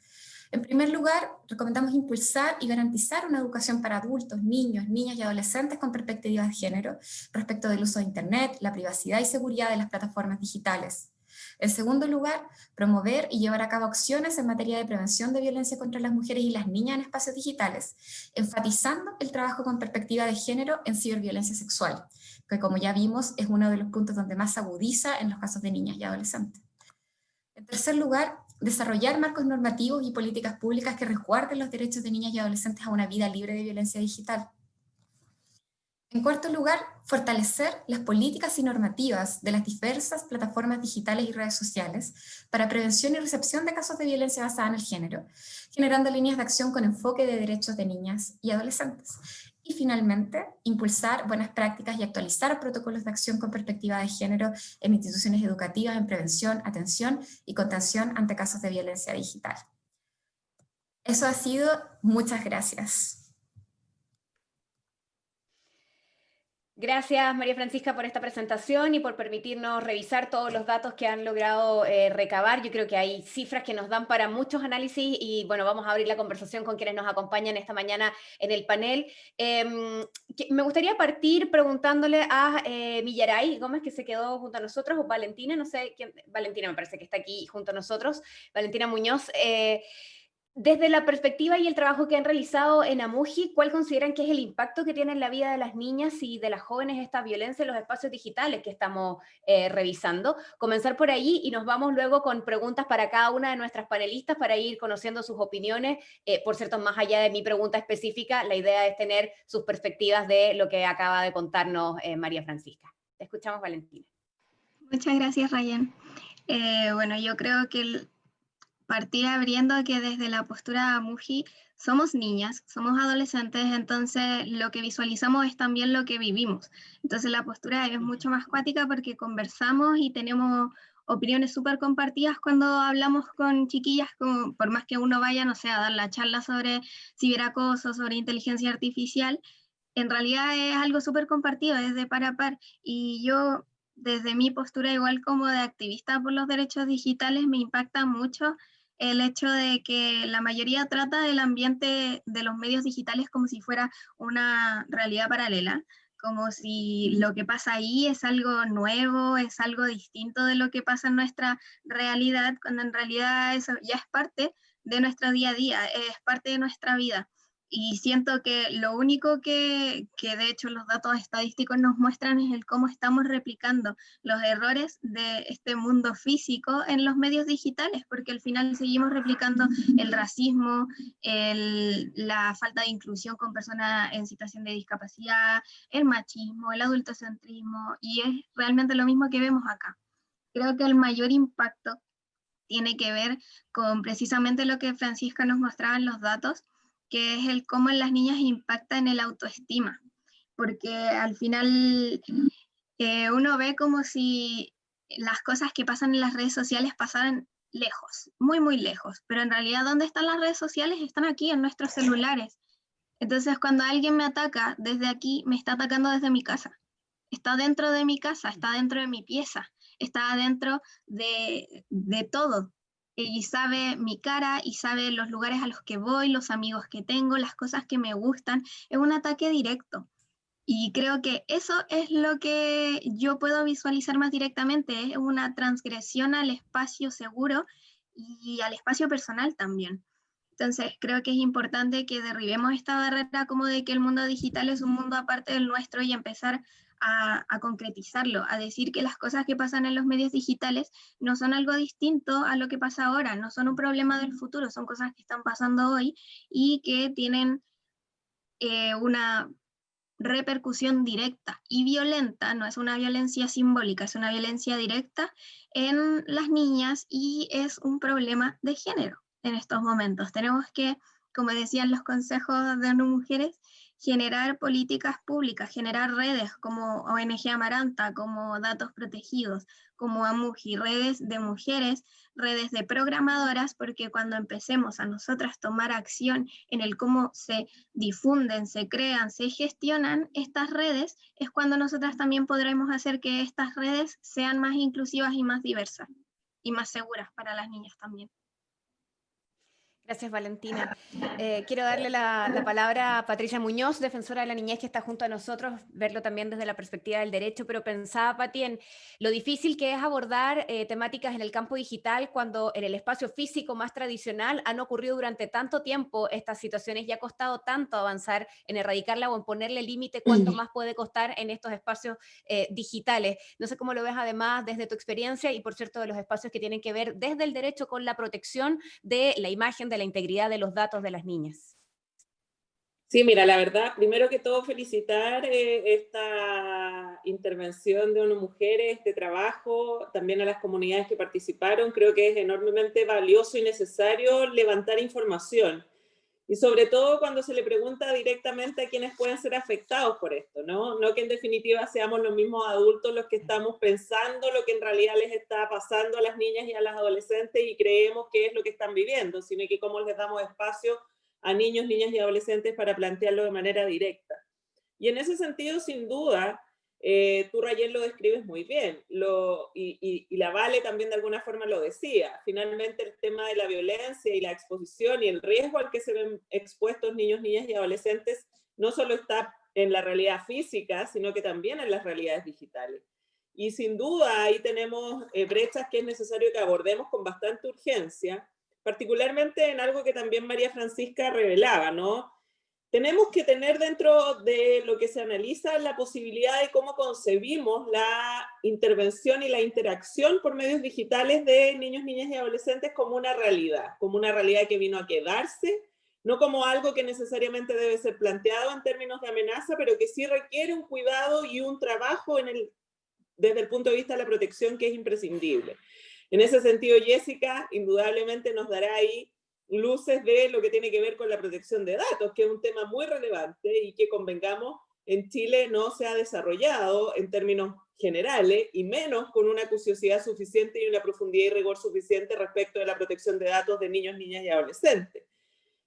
En primer lugar, recomendamos impulsar y garantizar una educación para adultos, niños, niñas y adolescentes con perspectiva de género respecto del uso de Internet, la privacidad y seguridad de las plataformas digitales. En segundo lugar, promover y llevar a cabo acciones en materia de prevención de violencia contra las mujeres y las niñas en espacios digitales, enfatizando el trabajo con perspectiva de género en ciberviolencia sexual, que como ya vimos es uno de los puntos donde más se agudiza en los casos de niñas y adolescentes. En tercer lugar, desarrollar marcos normativos y políticas públicas que resguarden los derechos de niñas y adolescentes a una vida libre de violencia digital. En cuarto lugar, fortalecer las políticas y normativas de las diversas plataformas digitales y redes sociales para prevención y recepción de casos de violencia basada en el género, generando líneas de acción con enfoque de derechos de niñas y adolescentes. Y finalmente, impulsar buenas prácticas y actualizar protocolos de acción con perspectiva de género en instituciones educativas en prevención, atención y contención ante casos de violencia digital. Eso ha sido. Muchas gracias. Gracias, María Francisca, por esta presentación y por permitirnos revisar todos los datos que han logrado recabar. Yo creo que hay cifras que nos dan para muchos análisis y, bueno, vamos a abrir la conversación con quienes nos acompañan esta mañana en el panel. Me gustaría partir preguntándole a Millaray Gómez, que se quedó junto a nosotros, o Valentina, no sé quién, Valentina me parece que está aquí junto a nosotros, Valentina Muñoz. Desde la perspectiva y el trabajo que han realizado en Amuji, ¿cuál consideran que es el impacto que tiene en la vida de las niñas y de las jóvenes esta violencia en los espacios digitales que estamos revisando? Comenzar por ahí y nos vamos luego con preguntas para cada una de nuestras panelistas para ir conociendo sus opiniones. Por cierto, más allá de mi pregunta específica, la idea es tener sus perspectivas de lo que acaba de contarnos María Francisca. Te escuchamos, Valentina. Muchas gracias, Ryan. Bueno, yo creo que partir abriendo que desde la postura Amuji somos niñas, somos adolescentes, entonces lo que visualizamos es también lo que vivimos. Entonces la postura es mucho más cuática porque conversamos y tenemos opiniones súper compartidas cuando hablamos con chiquillas, como, por más que uno vaya, no sé, a dar la charla sobre ciberacoso, sobre inteligencia artificial, en realidad es algo súper compartido, es de par a par. Y yo, desde mi postura igual como de activista por los derechos digitales, me impacta mucho el hecho de que la mayoría trata del ambiente de los medios digitales como si fuera una realidad paralela, como si lo que pasa ahí es algo nuevo, es algo distinto de lo que pasa en nuestra realidad, cuando en realidad eso ya es parte de nuestro día a día, es parte de nuestra vida. Y siento que lo único que de hecho los datos estadísticos nos muestran es el cómo estamos replicando los errores de este mundo físico en los medios digitales, porque al final seguimos replicando el racismo, la falta de inclusión con personas en situación de discapacidad, el machismo, el adultocentrismo, y es realmente lo mismo que vemos acá. Creo que el mayor impacto tiene que ver con precisamente lo que Francisca nos mostraba en los datos, que es el cómo en las niñas impacta en el autoestima, porque al final uno ve como si las cosas que pasan en las redes sociales pasaran lejos, muy, muy lejos, pero en realidad ¿dónde están las redes sociales? Están aquí en nuestros celulares. Entonces cuando alguien me ataca desde aquí, me está atacando desde mi casa. Está dentro de mi casa, está dentro de mi pieza, está dentro de todo. Y sabe mi cara y sabe los lugares a los que voy, los amigos que tengo, las cosas que me gustan. Es un ataque directo. Y creo que eso es lo que yo puedo visualizar más directamente, es una transgresión al espacio seguro y al espacio personal también. Entonces, creo que es importante que derribemos esta barrera como de que el mundo digital es un mundo aparte del nuestro y empezar a concretizarlo, a decir que las cosas que pasan en los medios digitales no son algo distinto a lo que pasa ahora, no son un problema del futuro, son cosas que están pasando hoy y que tienen una repercusión directa y violenta, no es una violencia simbólica, es una violencia directa en las niñas y es un problema de género en estos momentos. Tenemos que, como decían los consejos de ONU Mujeres, generar políticas públicas, generar redes como ONG Amaranta, como Datos Protegidos, como AMUJI, redes de mujeres, redes de programadoras, porque cuando empecemos a nosotras tomar acción en el cómo se difunden, se crean, se gestionan estas redes, es cuando nosotras también podremos hacer que estas redes sean más inclusivas y más diversas y más seguras para las niñas también. Gracias, Valentina. Quiero darle la palabra a Patricia Muñoz, defensora de la niñez, que está junto a nosotros, verlo también desde la perspectiva del derecho, pero pensaba, Pati, en lo difícil que es abordar temáticas en el campo digital cuando en el espacio físico más tradicional han ocurrido durante tanto tiempo estas situaciones y ha costado tanto avanzar en erradicarla o en ponerle límite cuánto más puede costar en estos espacios digitales. No sé cómo lo ves además desde tu experiencia y, por cierto, de los espacios que tienen que ver desde el derecho con la protección de la imagen, de la integridad de los datos de las niñas. Sí, mira, la verdad, primero que todo felicitar esta intervención de ONU Mujeres, este trabajo, también a las comunidades que participaron. Creo que es enormemente valioso y necesario levantar información. Y sobre todo cuando se le pregunta directamente a quienes pueden ser afectados por esto, ¿no? No que en definitiva seamos los mismos adultos los que estamos pensando lo que en realidad les está pasando a las niñas y a las adolescentes y creemos que es lo que están viviendo, sino que cómo les damos espacio a niños, niñas y adolescentes para plantearlo de manera directa. Y en ese sentido, sin duda, tú, Rayen, lo describes muy bien, y la Vale también de alguna forma lo decía. Finalmente, el tema de la violencia y la exposición y el riesgo al que se ven expuestos niños, niñas y adolescentes no solo está en la realidad física, sino que también en las realidades digitales. Y sin duda ahí tenemos brechas que es necesario que abordemos con bastante urgencia, particularmente en algo que también María Francisca revelaba, ¿no? Tenemos que tener dentro de lo que se analiza la posibilidad de cómo concebimos la intervención y la interacción por medios digitales de niños, niñas y adolescentes como una realidad que vino a quedarse, no como algo que necesariamente debe ser planteado en términos de amenaza, pero que sí requiere un cuidado y un trabajo desde el punto de vista de la protección que es imprescindible. En ese sentido, Jessica indudablemente nos dará ahí luces de lo que tiene que ver con la protección de datos, que es un tema muy relevante y que, convengamos, en Chile no se ha desarrollado en términos generales y menos con una acuciosidad suficiente y una profundidad y rigor suficiente respecto de la protección de datos de niños, niñas y adolescentes.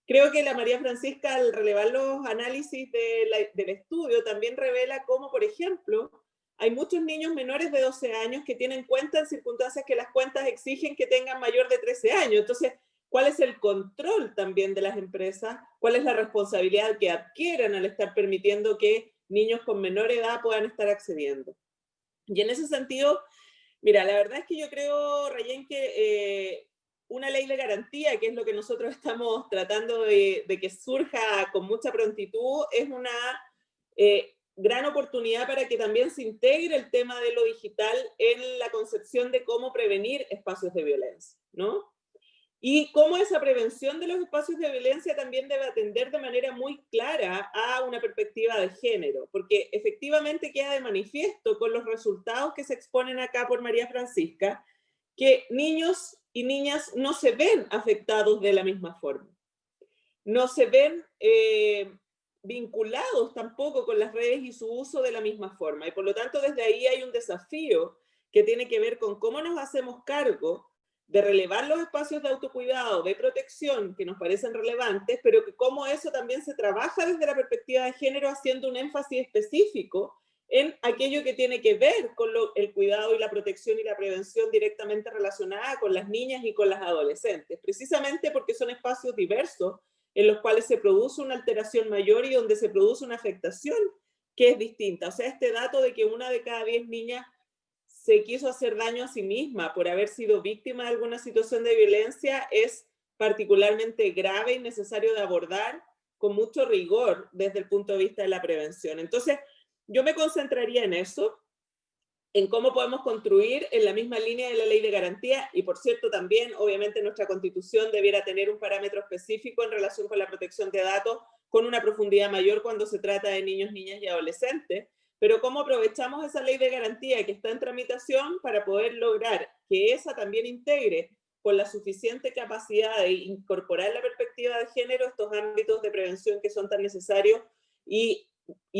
Creo que la María Francisca, al relevar los análisis del estudio, también revela cómo, por ejemplo, hay muchos niños menores de 12 años que tienen cuenta en circunstancias que las cuentas exigen que tengan mayor de 13 años. Entonces, ¿cuál es el control también de las empresas? ¿Cuál es la responsabilidad que adquieren al estar permitiendo que niños con menor edad puedan estar accediendo? Y en ese sentido, mira, la verdad es que yo creo, Rayen, que una ley de garantía, que es lo que nosotros estamos tratando de que surja con mucha prontitud, es una gran oportunidad para que también se integre el tema de lo digital en la concepción de cómo prevenir espacios de violencia, ¿no? Y cómo esa prevención de los espacios de violencia también debe atender de manera muy clara a una perspectiva de género, porque efectivamente queda de manifiesto con los resultados que se exponen acá por María Francisca, que niños y niñas no se ven afectados de la misma forma. No se ven vinculados tampoco con las redes y su uso de la misma forma. Y por lo tanto, desde ahí hay un desafío que tiene que ver con cómo nos hacemos cargo de relevar los espacios de autocuidado, de protección, que nos parecen relevantes, pero que cómo eso también se trabaja desde la perspectiva de género, haciendo un énfasis específico en aquello que tiene que ver con el cuidado y la protección y la prevención directamente relacionada con las niñas y con las adolescentes, precisamente porque son espacios diversos en los cuales se produce una alteración mayor y donde se produce una afectación que es distinta. O sea, este dato de que 1 de cada 10 niñas se quiso hacer daño a sí misma por haber sido víctima de alguna situación de violencia es particularmente grave y necesario de abordar con mucho rigor desde el punto de vista de la prevención. Entonces, yo me concentraría en eso, en cómo podemos construir en la misma línea de la ley de garantía, y por cierto también, obviamente, nuestra Constitución debiera tener un parámetro específico en relación con la protección de datos, con una profundidad mayor cuando se trata de niños, niñas y adolescentes, pero cómo aprovechamos esa ley de garantía que está en tramitación para poder lograr que esa también integre con la suficiente capacidad de incorporar la perspectiva de género estos ámbitos de prevención que son tan necesarios y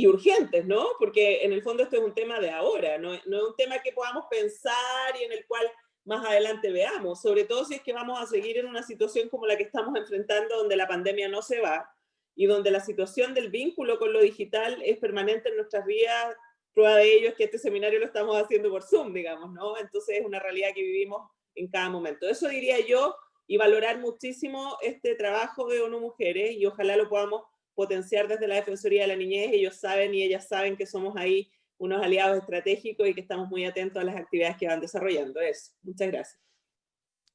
urgentes, ¿no? Porque en el fondo esto es un tema de ahora, no es un tema que podamos pensar y en el cual más adelante veamos, sobre todo si es que vamos a seguir en una situación como la que estamos enfrentando, donde la pandemia no se va y donde la situación del vínculo con lo digital es permanente en nuestras vidas. Prueba de ello es que este seminario lo estamos haciendo por Zoom, digamos, ¿no? Entonces es una realidad que vivimos en cada momento. Eso diría yo, y valorar muchísimo este trabajo de ONU Mujeres, y ojalá lo podamos potenciar desde la Defensoría de la Niñez. Ellos saben y ellas saben que somos ahí unos aliados estratégicos y que estamos muy atentos a las actividades que van desarrollando. Eso. Muchas gracias.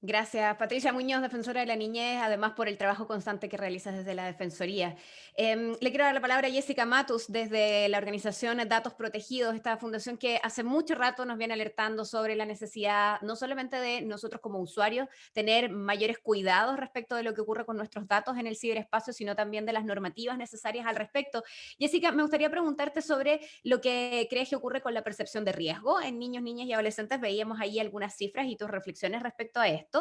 Gracias, Patricia Muñoz, defensora de la niñez, además por el trabajo constante que realizas desde la Defensoría. Le quiero dar la palabra a Jessica Matus, desde la organización Datos Protegidos, esta fundación que hace mucho rato nos viene alertando sobre la necesidad, no solamente de nosotros como usuarios, tener mayores cuidados respecto de lo que ocurre con nuestros datos en el ciberespacio, sino también de las normativas necesarias al respecto. Jessica, me gustaría preguntarte sobre lo que crees que ocurre con la percepción de riesgo en niños, niñas y adolescentes. Veíamos ahí algunas cifras y tus reflexiones respecto a esto.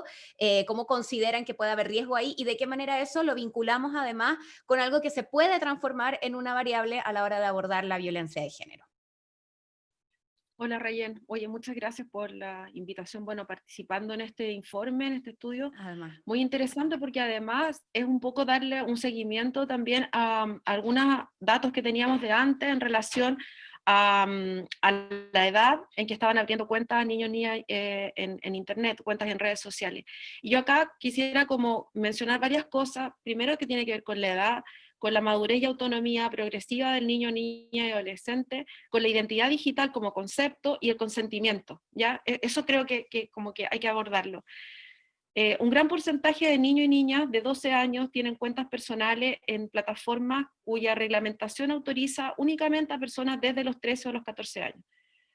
¿Cómo consideran que puede haber riesgo ahí y de qué manera eso lo vinculamos además con algo que se puede transformar en una variable a la hora de abordar la violencia de género? Hola Rayen, oye, muchas gracias por la invitación, bueno, participando en este informe, en este estudio, Además, muy interesante porque además es un poco darle un seguimiento también a algunos datos que teníamos de antes en relación a la edad en que estaban abriendo cuentas niños, niñas en internet, cuentas en redes sociales. Y yo acá quisiera como mencionar varias cosas, primero que tiene que ver con la edad, con la madurez y autonomía progresiva del niño, niña y adolescente, con la identidad digital como concepto y el consentimiento, ¿ya? Eso creo que como que hay que abordarlo. Un gran porcentaje de niños y niñas de 12 años tienen cuentas personales en plataformas cuya reglamentación autoriza únicamente a personas desde los 13 o los 14 años.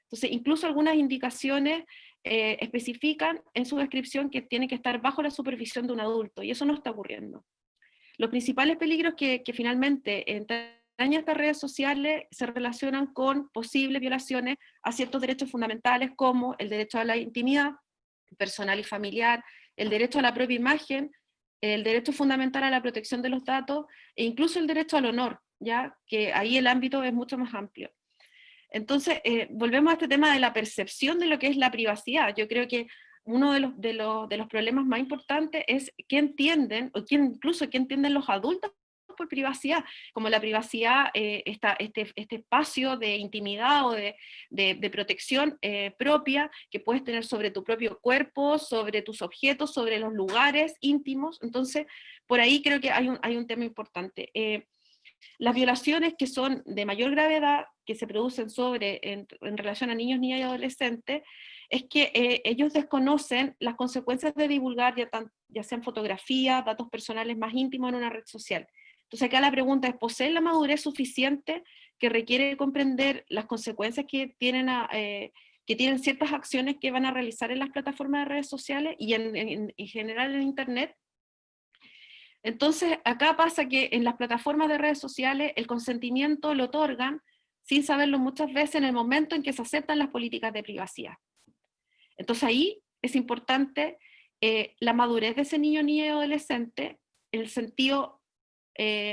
Entonces, incluso algunas indicaciones especifican en su descripción que tiene que estar bajo la supervisión de un adulto, y eso no está ocurriendo. Los principales peligros que finalmente entrañan estas redes sociales se relacionan con posibles violaciones a ciertos derechos fundamentales, como el derecho a la intimidad personal y familiar, el derecho a la propia imagen, el derecho fundamental a la protección de los datos, e incluso el derecho al honor, ya que ahí el ámbito es mucho más amplio. Entonces, volvemos a este tema de la percepción de lo que es la privacidad. Yo creo que uno de los problemas más importantes es qué entienden, o incluso qué entienden los adultos por privacidad, como la privacidad, este espacio de intimidad o de protección propia que puedes tener sobre tu propio cuerpo, sobre tus objetos, sobre los lugares íntimos. Entonces, por ahí creo que hay un tema importante. Las violaciones que son de mayor gravedad, que se producen en relación a niños, niñas y adolescentes, es que ellos desconocen las consecuencias de divulgar ya sean fotografías, datos personales más íntimos en una red social. Entonces acá la pregunta es, ¿poseen la madurez suficiente que requiere comprender las consecuencias que tienen ciertas acciones que van a realizar en las plataformas de redes sociales y en general en Internet? Entonces, acá pasa que en las plataformas de redes sociales el consentimiento lo otorgan sin saberlo muchas veces en el momento en que se aceptan las políticas de privacidad. Entonces ahí es importante la madurez de ese niño, niña y adolescente, en el sentido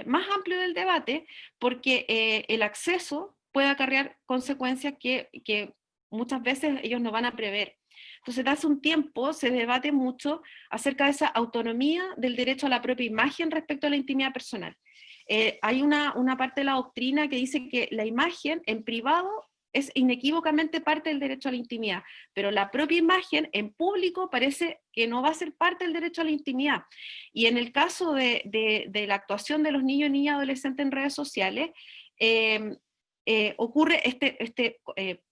más amplio del debate, porque el acceso puede acarrear consecuencias que muchas veces ellos no van a prever. Entonces, hace un tiempo se debate mucho acerca de esa autonomía del derecho a la propia imagen respecto a la intimidad personal. Hay una parte de la doctrina que dice que la imagen en privado es inequívocamente parte del derecho a la intimidad, pero la propia imagen en público parece que no va a ser parte del derecho a la intimidad. Y en el caso de la actuación de los niños, niñas, adolescentes en redes sociales, ocurre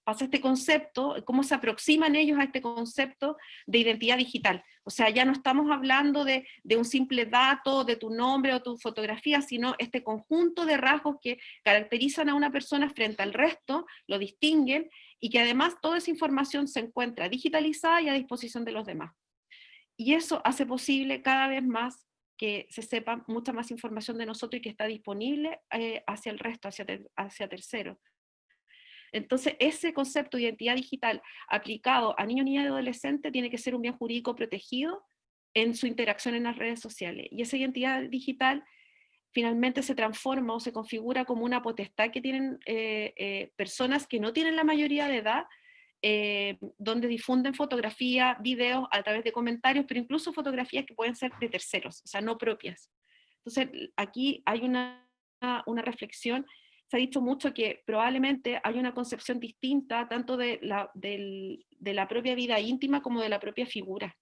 pasa este concepto, cómo se aproximan ellos a este concepto de identidad digital. O sea, ya no estamos hablando de un simple dato, de tu nombre o tu fotografía, sino este conjunto de rasgos que caracterizan a una persona frente al resto, lo distinguen, y que además toda esa información se encuentra digitalizada y a disposición de los demás. Y eso hace posible cada vez más que se sepa mucha más información de nosotros y que está disponible hacia el resto, hacia terceros. Entonces, ese concepto de identidad digital aplicado a niños, niñas y adolescentes tiene que ser un bien jurídico protegido en su interacción en las redes sociales. Y esa identidad digital finalmente se transforma o se configura como una potestad que tienen personas que no tienen la mayoría de edad, donde difunden fotografías, videos a través de comentarios, pero incluso fotografías que pueden ser de terceros, o sea, no propias. Entonces, aquí hay una reflexión. Se ha dicho mucho que probablemente hay una concepción distinta tanto de la propia vida íntima como de la propia figura.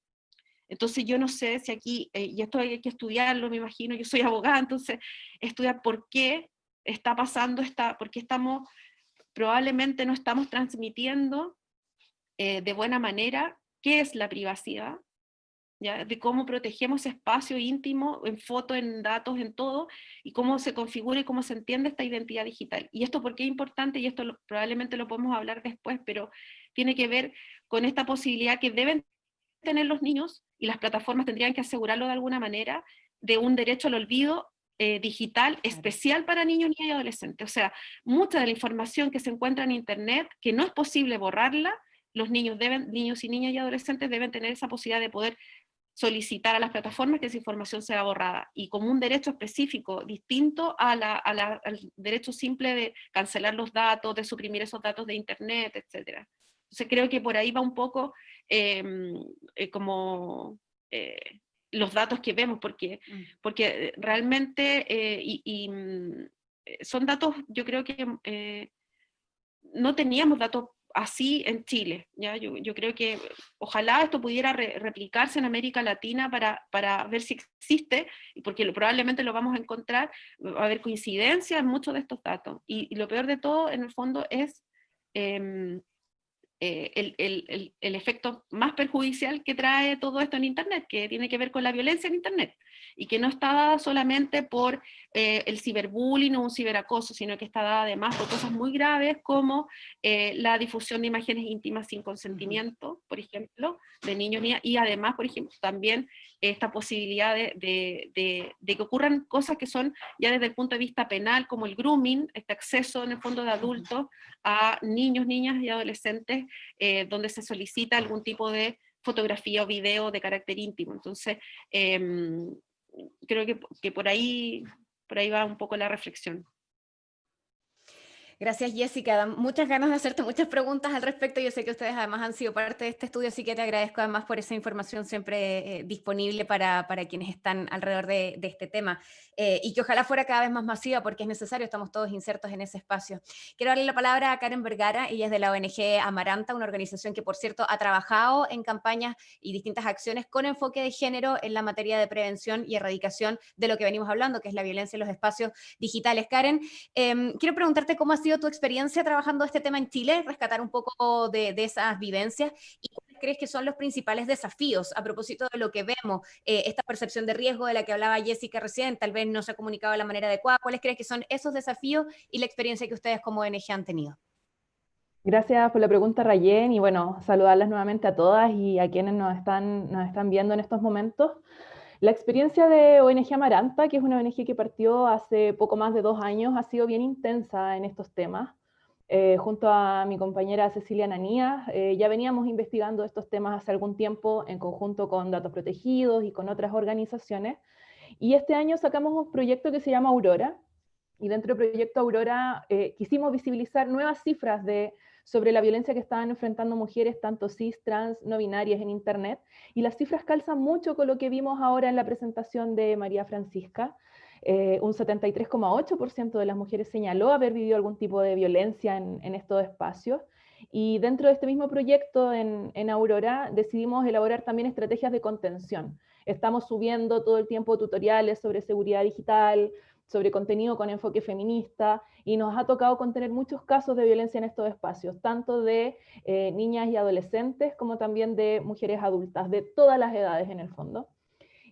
Entonces yo no sé si aquí, y esto hay que estudiarlo, me imagino, yo soy abogada, entonces estudiar por qué está pasando, por qué probablemente no estamos transmitiendo de buena manera qué es la privacidad, ¿ya? De cómo protegemos ese espacio íntimo en fotos, en datos, en todo, y cómo se configura y cómo se entiende esta identidad digital. Y esto por qué es importante, y esto probablemente lo podemos hablar después, pero tiene que ver con esta posibilidad que deben tener los niños, y las plataformas tendrían que asegurarlo de alguna manera, de un derecho al olvido digital especial para niños, niñas y adolescentes. O sea, mucha de la información que se encuentra en Internet, que no es posible borrarla, los niños y niñas y adolescentes deben tener esa posibilidad de poder solicitar a las plataformas que esa información sea borrada, y como un derecho específico, distinto al derecho simple de cancelar los datos, de suprimir esos datos de Internet, etc. Entonces creo que por ahí va un poco los datos que vemos, porque realmente son datos, yo creo que no teníamos datos así en Chile, ¿ya? Yo creo que ojalá esto pudiera replicarse en América Latina para ver si existe, porque probablemente lo vamos a encontrar, va a haber coincidencia en muchos de estos datos, y lo peor de todo en el fondo es el efecto más perjudicial que trae todo esto en Internet, que tiene que ver con la violencia en Internet, y que no está dada solamente por el ciberbullying o un ciberacoso, sino que está dada además por cosas muy graves como la difusión de imágenes íntimas sin consentimiento, por ejemplo, de niños, niñas, y además, por ejemplo, también esta posibilidad de que ocurran cosas que son ya desde el punto de vista penal, como el grooming, este acceso en el fondo de adultos a niños, niñas y adolescentes, donde se solicita algún tipo de fotografía o video de carácter íntimo. Entonces, creo que por ahí va un poco la reflexión. Gracias, Jessica. Dan muchas ganas de hacerte muchas preguntas al respecto. Yo sé que ustedes además han sido parte de este estudio, así que te agradezco además por esa información siempre disponible para quienes están alrededor de este tema. Y que ojalá fuera cada vez más masiva porque es necesario, estamos todos insertos en ese espacio. Quiero darle la palabra a Karen Vergara, ella es de la ONG Amaranta, una organización que por cierto ha trabajado en campañas y distintas acciones con enfoque de género en la materia de prevención y erradicación de lo que venimos hablando, que es la violencia en los espacios digitales. Karen, quiero preguntarte cómo ha sido tu experiencia trabajando este tema en Chile, rescatar un poco de esas vivencias y cuáles crees que son los principales desafíos a propósito de lo que vemos, esta percepción de riesgo de la que hablaba Jessica recién, tal vez no se ha comunicado de la manera adecuada. ¿Cuáles crees que son esos desafíos y la experiencia que ustedes como ONG han tenido? Gracias por la pregunta, Rayen, y bueno, saludarlas nuevamente a todas y a quienes nos están viendo en estos momentos. La experiencia de ONG Amaranta, que es una ONG que partió hace poco más de 2 años, ha sido bien intensa en estos temas. Junto a mi compañera Cecilia Ananías, ya veníamos investigando estos temas hace algún tiempo en conjunto con Datos Protegidos y con otras organizaciones. Y este año sacamos un proyecto que se llama Aurora, y dentro del proyecto Aurora quisimos visibilizar nuevas cifras sobre la violencia que estaban enfrentando mujeres, tanto cis, trans, no binarias en Internet, y las cifras calzan mucho con lo que vimos ahora en la presentación de María Francisca. Un 73,8% de las mujeres señaló haber vivido algún tipo de violencia en estos espacios, y dentro de este mismo proyecto en Aurora decidimos elaborar también estrategias de contención. Estamos subiendo todo el tiempo tutoriales sobre seguridad digital, sobre contenido con enfoque feminista, y nos ha tocado contener muchos casos de violencia en estos espacios, tanto de niñas y adolescentes como también de mujeres adultas, de todas las edades en el fondo.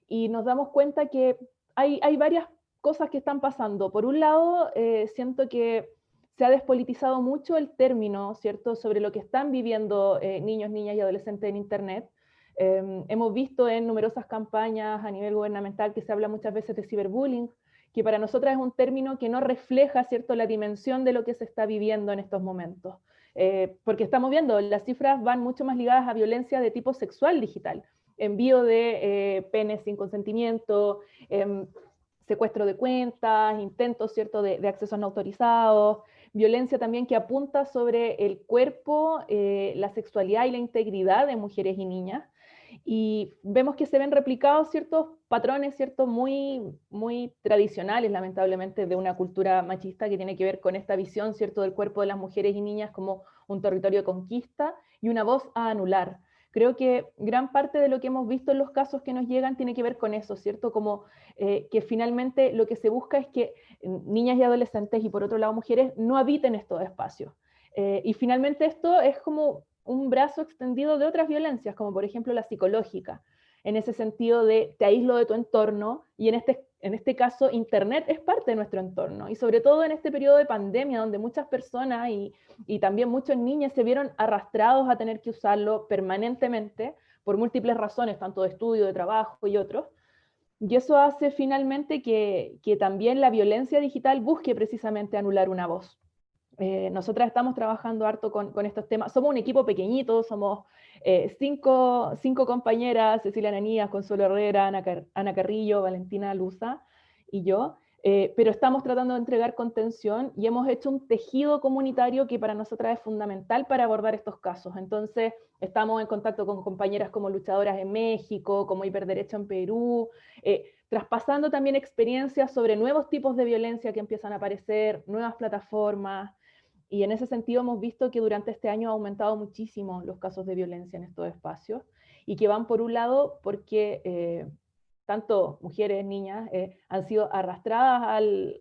Y nos damos cuenta que hay varias cosas que están pasando. Por un lado, siento que se ha despolitizado mucho el término, ¿cierto?, sobre lo que están viviendo niños, niñas y adolescentes en Internet. Hemos visto en numerosas campañas a nivel gubernamental que se habla muchas veces de ciberbullying, que para nosotras es un término que no refleja, ¿cierto?, la dimensión de lo que se está viviendo en estos momentos. Porque estamos viendo, las cifras van mucho más ligadas a violencia de tipo sexual digital, envío de penes sin consentimiento, secuestro de cuentas, intentos, ¿cierto?, de accesos no autorizados, violencia también que apunta sobre el cuerpo, la sexualidad y la integridad de mujeres y niñas. Y vemos que se ven replicados ciertos patrones, ¿cierto?, muy, muy tradicionales, lamentablemente, de una cultura machista que tiene que ver con esta visión, ¿cierto?, del cuerpo de las mujeres y niñas como un territorio de conquista y una voz a anular. Creo que gran parte de lo que hemos visto en los casos que nos llegan tiene que ver con eso, ¿cierto? Como que finalmente lo que se busca es que niñas y adolescentes, y por otro lado mujeres, no habiten estos espacios. Y finalmente esto es como un brazo extendido de otras violencias, como por ejemplo la psicológica, en ese sentido de te aíslo de tu entorno, y en este caso Internet es parte de nuestro entorno, y sobre todo en este periodo de pandemia, donde muchas personas y también muchos niños se vieron arrastrados a tener que usarlo permanentemente, por múltiples razones, tanto de estudio, de trabajo y otros, y eso hace finalmente que también la violencia digital busque precisamente anular una voz. Nosotras estamos trabajando harto con estos temas. Somos un equipo pequeñito, somos 5 compañeras: Cecilia Ananías, Consuelo Herrera, Ana Carrillo, Valentina Luza y yo, pero estamos tratando de entregar contención y hemos hecho un tejido comunitario que para nosotras es fundamental para abordar estos casos. Entonces estamos en contacto con compañeras como Luchadoras en México, como Hiperderecho en Perú, traspasando también experiencias sobre nuevos tipos de violencia que empiezan a aparecer, nuevas plataformas. Y en ese sentido hemos visto que durante este año ha aumentado muchísimo los casos de violencia en estos espacios, y que van por un lado porque tanto mujeres, niñas, han sido arrastradas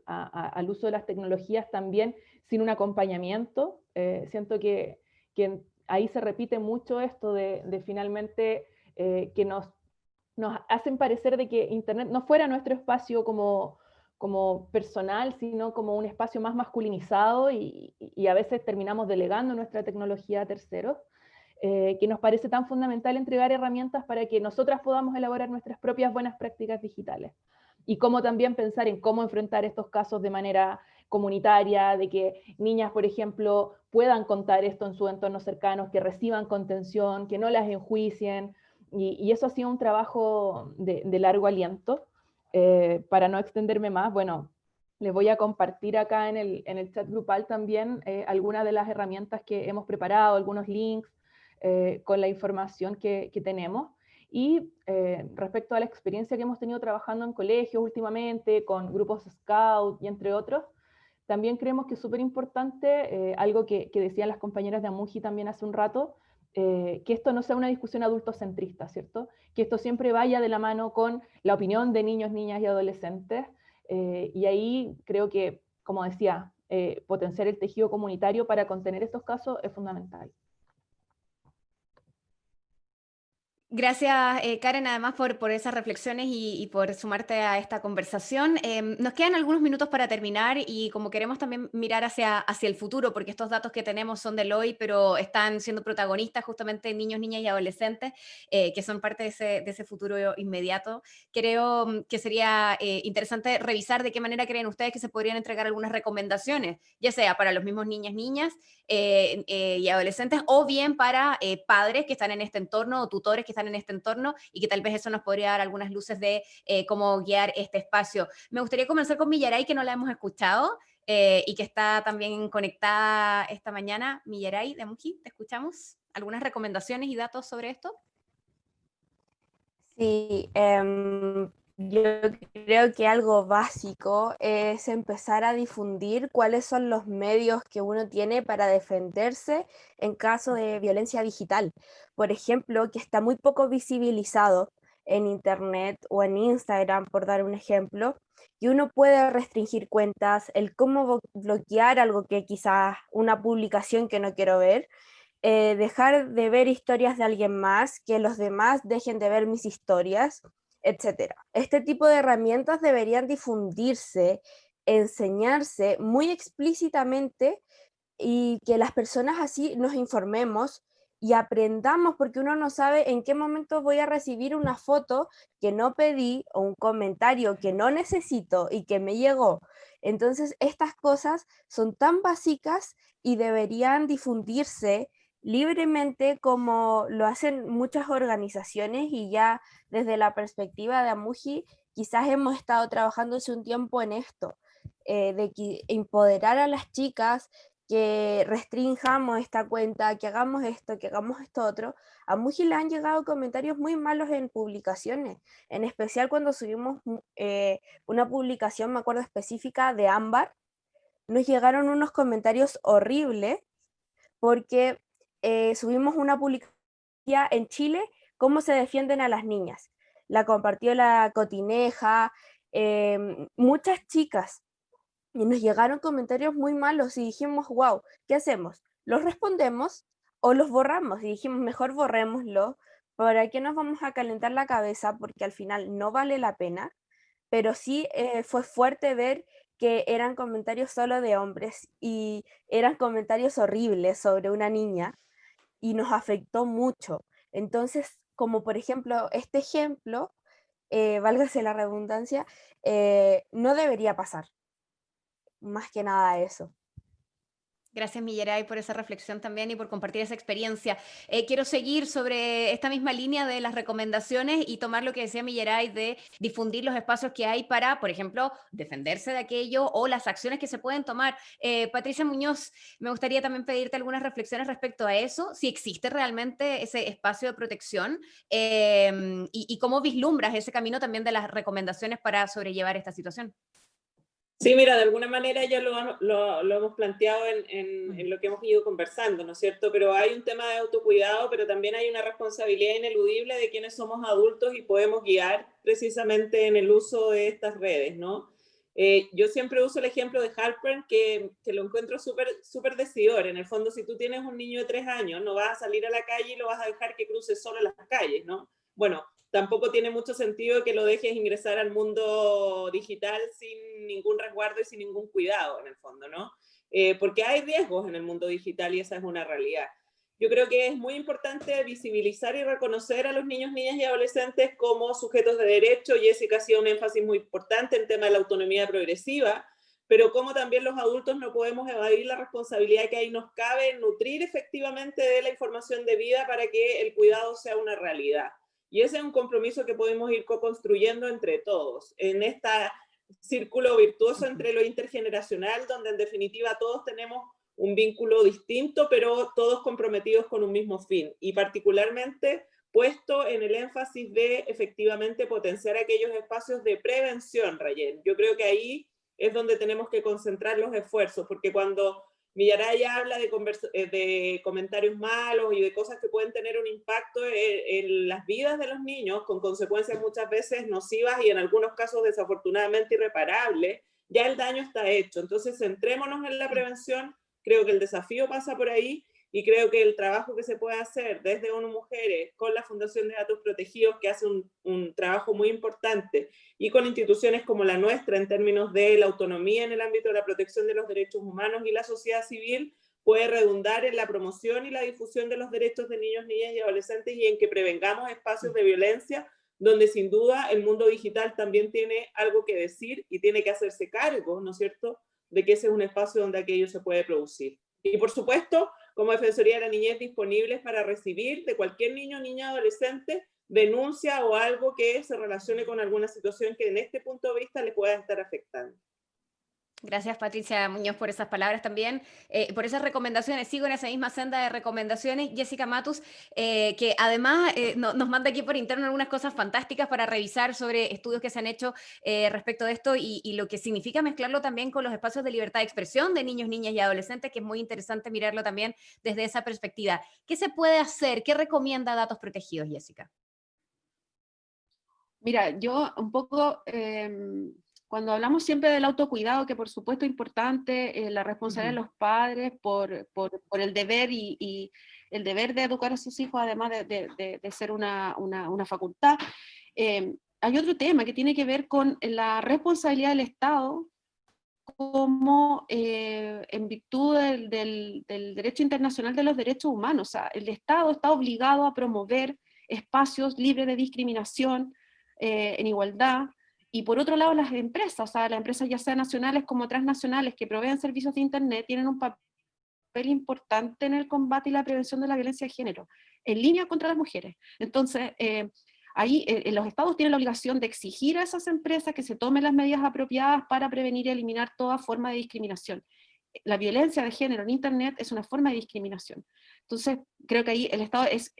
al uso de las tecnologías también sin un acompañamiento. Siento que ahí se repite mucho esto de finalmente que nos hacen parecer de que Internet no fuera nuestro espacio como personal, sino como un espacio más masculinizado, y a veces terminamos delegando nuestra tecnología a terceros, que nos parece tan fundamental entregar herramientas para que nosotras podamos elaborar nuestras propias buenas prácticas digitales. Y cómo también pensar en cómo enfrentar estos casos de manera comunitaria, de que niñas, por ejemplo, puedan contar esto en sus entornos cercanos, que reciban contención, que no las enjuicien, y eso ha sido un trabajo de largo aliento. Para no extenderme más, bueno, Les voy a compartir acá en el chat grupal también algunas de las herramientas que hemos preparado, algunos links con la información que tenemos. Y respecto a la experiencia que hemos tenido trabajando en colegios últimamente, con grupos Scout y entre otros, también creemos que es súper importante, algo que decían las compañeras de Amuji también hace un rato, que esto no sea una discusión adultocentrista, ¿cierto? Que esto siempre vaya de la mano con la opinión de niños, niñas y adolescentes. Y ahí creo que, como decía, potenciar el tejido comunitario para contener estos casos es fundamental. Gracias, Karen, además por esas reflexiones y por sumarte a esta conversación. Nos quedan algunos minutos para terminar y como queremos también mirar hacia el futuro, porque estos datos que tenemos son del hoy, pero están siendo protagonistas justamente niños, niñas y adolescentes, que son parte de ese futuro inmediato. Creo que sería interesante revisar de qué manera creen ustedes que se podrían entregar algunas recomendaciones, ya sea para los mismos niñas, y adolescentes, o bien para padres que están en este entorno o tutores que están en este entorno y que tal vez eso nos podría dar algunas luces de cómo guiar este espacio. Me gustaría comenzar con Millaray, que no la hemos escuchado y que está también conectada esta mañana. Millaray de Amuji, ¿te escuchamos? ¿Algunas recomendaciones y datos sobre esto? Sí, yo creo que algo básico es empezar a difundir cuáles son los medios que uno tiene para defenderse en caso de violencia digital. Por ejemplo, que está muy poco visibilizado en Internet o en Instagram, por dar un ejemplo, y uno puede restringir cuentas, el cómo bloquear algo que quizás una publicación que no quiero ver, dejar de ver historias de alguien más, que los demás dejen de ver mis historias, etcétera. Este tipo de herramientas deberían difundirse, enseñarse muy explícitamente y que las personas así nos informemos y aprendamos, porque uno no sabe en qué momento voy a recibir una foto que no pedí o un comentario que no necesito y que me llegó. Entonces, estas cosas son tan básicas y deberían difundirse libremente como lo hacen muchas organizaciones, y ya desde la perspectiva de Amuji quizás hemos estado trabajando hace un tiempo en esto, de empoderar a las chicas, que restringamos esta cuenta, que hagamos esto otro. A Muji le han llegado comentarios muy malos en publicaciones, en especial cuando subimos una publicación, me acuerdo específica, de Ámbar, nos llegaron unos comentarios horribles porque subimos una publicación en Chile, cómo se defienden a las niñas. La compartió la Cotineja, muchas chicas, y nos llegaron comentarios muy malos y dijimos, wow, ¿qué hacemos? ¿Los respondemos o los borramos? Y dijimos, mejor borrémoslo, ¿para qué nos vamos a calentar la cabeza? Porque al final no vale la pena, pero sí fue fuerte ver que eran comentarios solo de hombres y eran comentarios horribles sobre una niña y nos afectó mucho. Entonces, como por ejemplo, este ejemplo, válgase la redundancia, no debería pasar. Más que nada eso. Gracias, Millaray, por esa reflexión también y por compartir esa experiencia. Quiero seguir sobre esta misma línea de las recomendaciones y tomar lo que decía Millaray de difundir los espacios que hay para, por ejemplo, defenderse de aquello o las acciones que se pueden tomar. Patricia Muñoz, me gustaría también pedirte algunas reflexiones respecto a eso, si existe realmente ese espacio de protección y cómo vislumbras ese camino también de las recomendaciones para sobrellevar esta situación. Sí, mira, de alguna manera ya lo hemos planteado en lo que hemos ido conversando, ¿no es cierto? Pero hay un tema de autocuidado, pero también hay una responsabilidad ineludible de quienes somos adultos y podemos guiar precisamente en el uso de estas redes, ¿no? Yo siempre uso el ejemplo de Halpern, que lo encuentro súper decidor. En el fondo, si tú tienes un niño de 3 años, no vas a salir a la calle y lo vas a dejar que cruce solo las calles, ¿no? Bueno, tampoco tiene mucho sentido que lo dejes ingresar al mundo digital sin ningún resguardo y sin ningún cuidado, en el fondo, ¿no? Porque hay riesgos en el mundo digital y esa es una realidad. Yo creo que es muy importante visibilizar y reconocer a los niños, niñas y adolescentes como sujetos de derecho. Jessica hacía un énfasis muy importante en el tema de la autonomía progresiva, pero como también los adultos no podemos evadir la responsabilidad que ahí nos cabe en nutrir efectivamente de la información debida para que el cuidado sea una realidad. Y ese es un compromiso que podemos ir co-construyendo entre todos. En esta círculo virtuoso entre lo intergeneracional, donde en definitiva todos tenemos un vínculo distinto, pero todos comprometidos con un mismo fin, y particularmente puesto en el énfasis de efectivamente potenciar aquellos espacios de prevención, Rayen. Yo creo que ahí es donde tenemos que concentrar los esfuerzos, porque cuando Millaraya habla de comentarios malos y de cosas que pueden tener un impacto en las vidas de los niños, con consecuencias muchas veces nocivas y en algunos casos desafortunadamente irreparables, ya el daño está hecho. Entonces, centrémonos en la prevención. Creo que el desafío pasa por ahí, y creo que el trabajo que se puede hacer desde ONU Mujeres, con la Fundación de Datos Protegidos, que hace un trabajo muy importante, y con instituciones como la nuestra, en términos de la autonomía en el ámbito de la protección de los derechos humanos y la sociedad civil, puede redundar en la promoción y la difusión de los derechos de niños, niñas y adolescentes, y en que prevengamos espacios de violencia, donde sin duda el mundo digital también tiene algo que decir y tiene que hacerse cargo, ¿no es cierto?, de que ese es un espacio donde aquello se puede producir. Y por supuesto, como Defensoría de la Niñez, disponibles para recibir de cualquier niño, niña, adolescente, denuncia o algo que se relacione con alguna situación que en este punto de vista le pueda estar afectando. Gracias, Patricia Muñoz, por esas palabras también, por esas recomendaciones. Sigo en esa misma senda de recomendaciones. Jessica Matus, que además nos manda aquí por interno algunas cosas fantásticas para revisar sobre estudios que se han hecho respecto de esto, y lo que significa mezclarlo también con los espacios de libertad de expresión de niños, niñas y adolescentes, que es muy interesante mirarlo también desde esa perspectiva. ¿Qué se puede hacer? ¿Qué recomienda Datos Protegidos, Jessica? Mira, yo un poco... cuando hablamos siempre del autocuidado, que por supuesto es importante, la responsabilidad de los padres por el deber y el deber de educar a sus hijos, además de ser una facultad, hay otro tema que tiene que ver con la responsabilidad del Estado, como en virtud del derecho internacional de los derechos humanos. O sea, el Estado está obligado a promover espacios libres de discriminación, en igualdad. Y por otro lado, las empresas, o sea, las empresas ya sean nacionales como transnacionales que proveen servicios de Internet, tienen un papel importante en el combate y la prevención de la violencia de género, en línea contra las mujeres. Entonces, ahí los estados tienen la obligación de exigir a esas empresas que se tomen las medidas apropiadas para prevenir y eliminar toda forma de discriminación. La violencia de género en Internet es una forma de discriminación. Entonces, creo que ahí el Estado es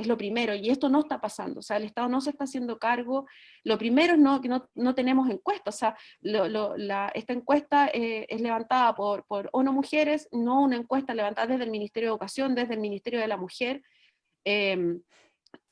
lo primero, y esto no está pasando. O sea, el Estado no se está haciendo cargo. Lo primero es que no tenemos encuestas. O sea, esta encuesta es levantada por ONU Mujeres, no una encuesta levantada desde el Ministerio de Educación, desde el Ministerio de la Mujer.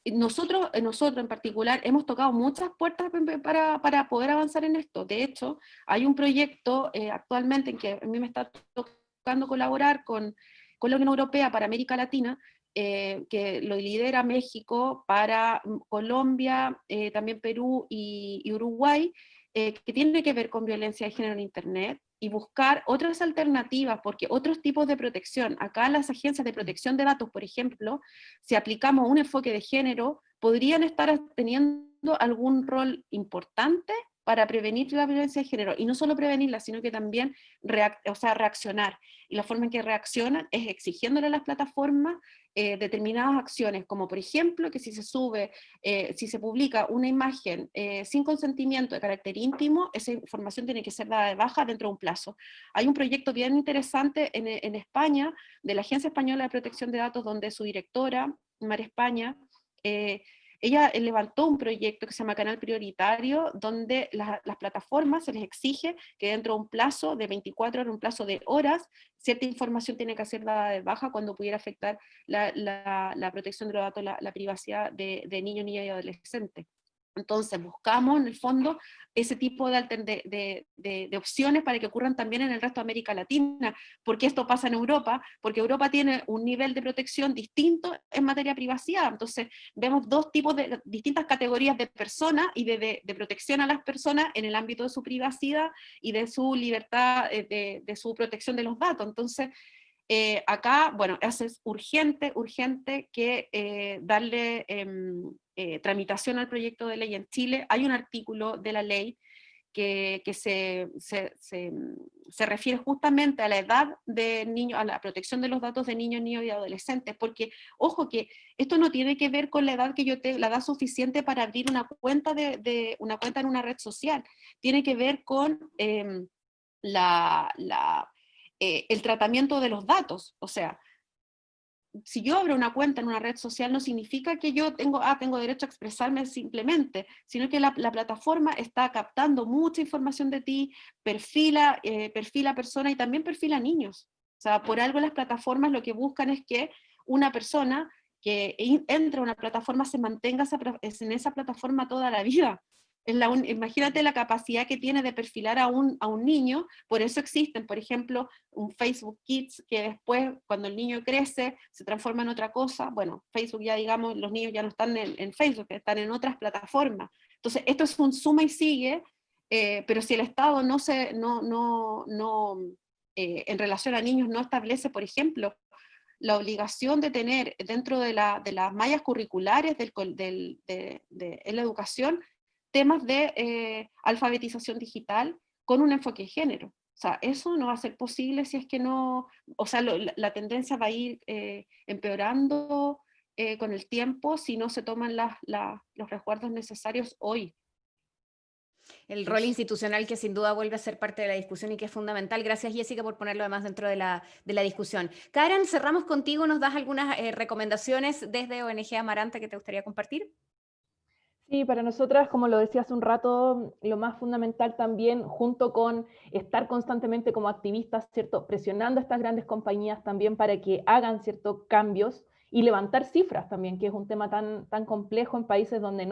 Nosotros en particular hemos tocado muchas puertas para poder avanzar en esto. De hecho, hay un proyecto actualmente en que a mí me está tocando colaborar con la Unión Europea para América Latina, que lo lidera México para Colombia, también Perú y Uruguay, que tiene que ver con violencia de género en Internet, y buscar otras alternativas, porque otros tipos de protección, acá las agencias de protección de datos, por ejemplo, si aplicamos un enfoque de género, podrían estar teniendo algún rol importante para prevenir la violencia de género, y no solo prevenirla, sino que también reaccionar. Y la forma en que reaccionan es exigiéndole a las plataformas determinadas acciones, como por ejemplo que si se publica una imagen sin consentimiento de carácter íntimo, esa información tiene que ser dada de baja dentro de un plazo. Hay un proyecto bien interesante en España, de la Agencia Española de Protección de Datos, donde su directora, Mar España, ella levantó un proyecto que se llama Canal Prioritario, donde las plataformas se les exige que dentro de un plazo de 24 horas, un plazo de horas, cierta información tiene que ser dada de baja cuando pudiera afectar la protección de los datos, la privacidad de niños, niñas y adolescentes. Entonces buscamos en el fondo ese tipo de opciones para que ocurran también en el resto de América Latina. ¿Por qué esto pasa en Europa? Porque Europa tiene un nivel de protección distinto en materia de privacidad. Entonces vemos dos tipos de distintas categorías de personas y de protección a las personas en el ámbito de su privacidad y de su libertad, de su protección de los datos. Entonces acá, bueno, es urgente que darle tramitación al proyecto de ley en Chile. Hay un artículo de la ley se refiere justamente a la edad de niños, a la protección de los datos de niños y adolescentes, porque, ojo, que esto no tiene que ver con la edad que yo tengo, la edad suficiente para abrir una cuenta, una cuenta en una red social, tiene que ver con el tratamiento de los datos. O sea, si yo abro una cuenta en una red social no significa que yo tengo derecho a expresarme simplemente, sino que la plataforma está captando mucha información de ti, perfila personas y también perfila niños. O sea, por algo las plataformas lo que buscan es que una persona que entre a una plataforma se mantenga en esa plataforma toda la vida. Imagínate la capacidad que tiene de perfilar a un niño. Por eso existen, por ejemplo, un Facebook Kids, que después, cuando el niño crece, se transforma en otra cosa. Bueno, Facebook ya, digamos, los niños ya no están en Facebook, están en otras plataformas. Entonces, esto es un suma y sigue, pero si el Estado en relación a niños no establece, por ejemplo, la obligación de tener dentro de las mallas curriculares en la educación, temas de alfabetización digital con un enfoque de género. O sea, eso no va a ser posible si es que no, o sea, la tendencia va a ir empeorando con el tiempo si no se toman los resguardos necesarios hoy. El rol institucional que sin duda vuelve a ser parte de la discusión y que es fundamental. Gracias, Jessica, por ponerlo además dentro de la discusión. Karen, cerramos contigo. ¿Nos das algunas recomendaciones desde ONG Amaranta que te gustaría compartir? Sí, para nosotras, como lo decía hace un rato, lo más fundamental también, junto con estar constantemente como activistas, ¿cierto?, presionando a estas grandes compañías también para que hagan ciertos cambios y levantar cifras también, que es un tema tan complejo en países donde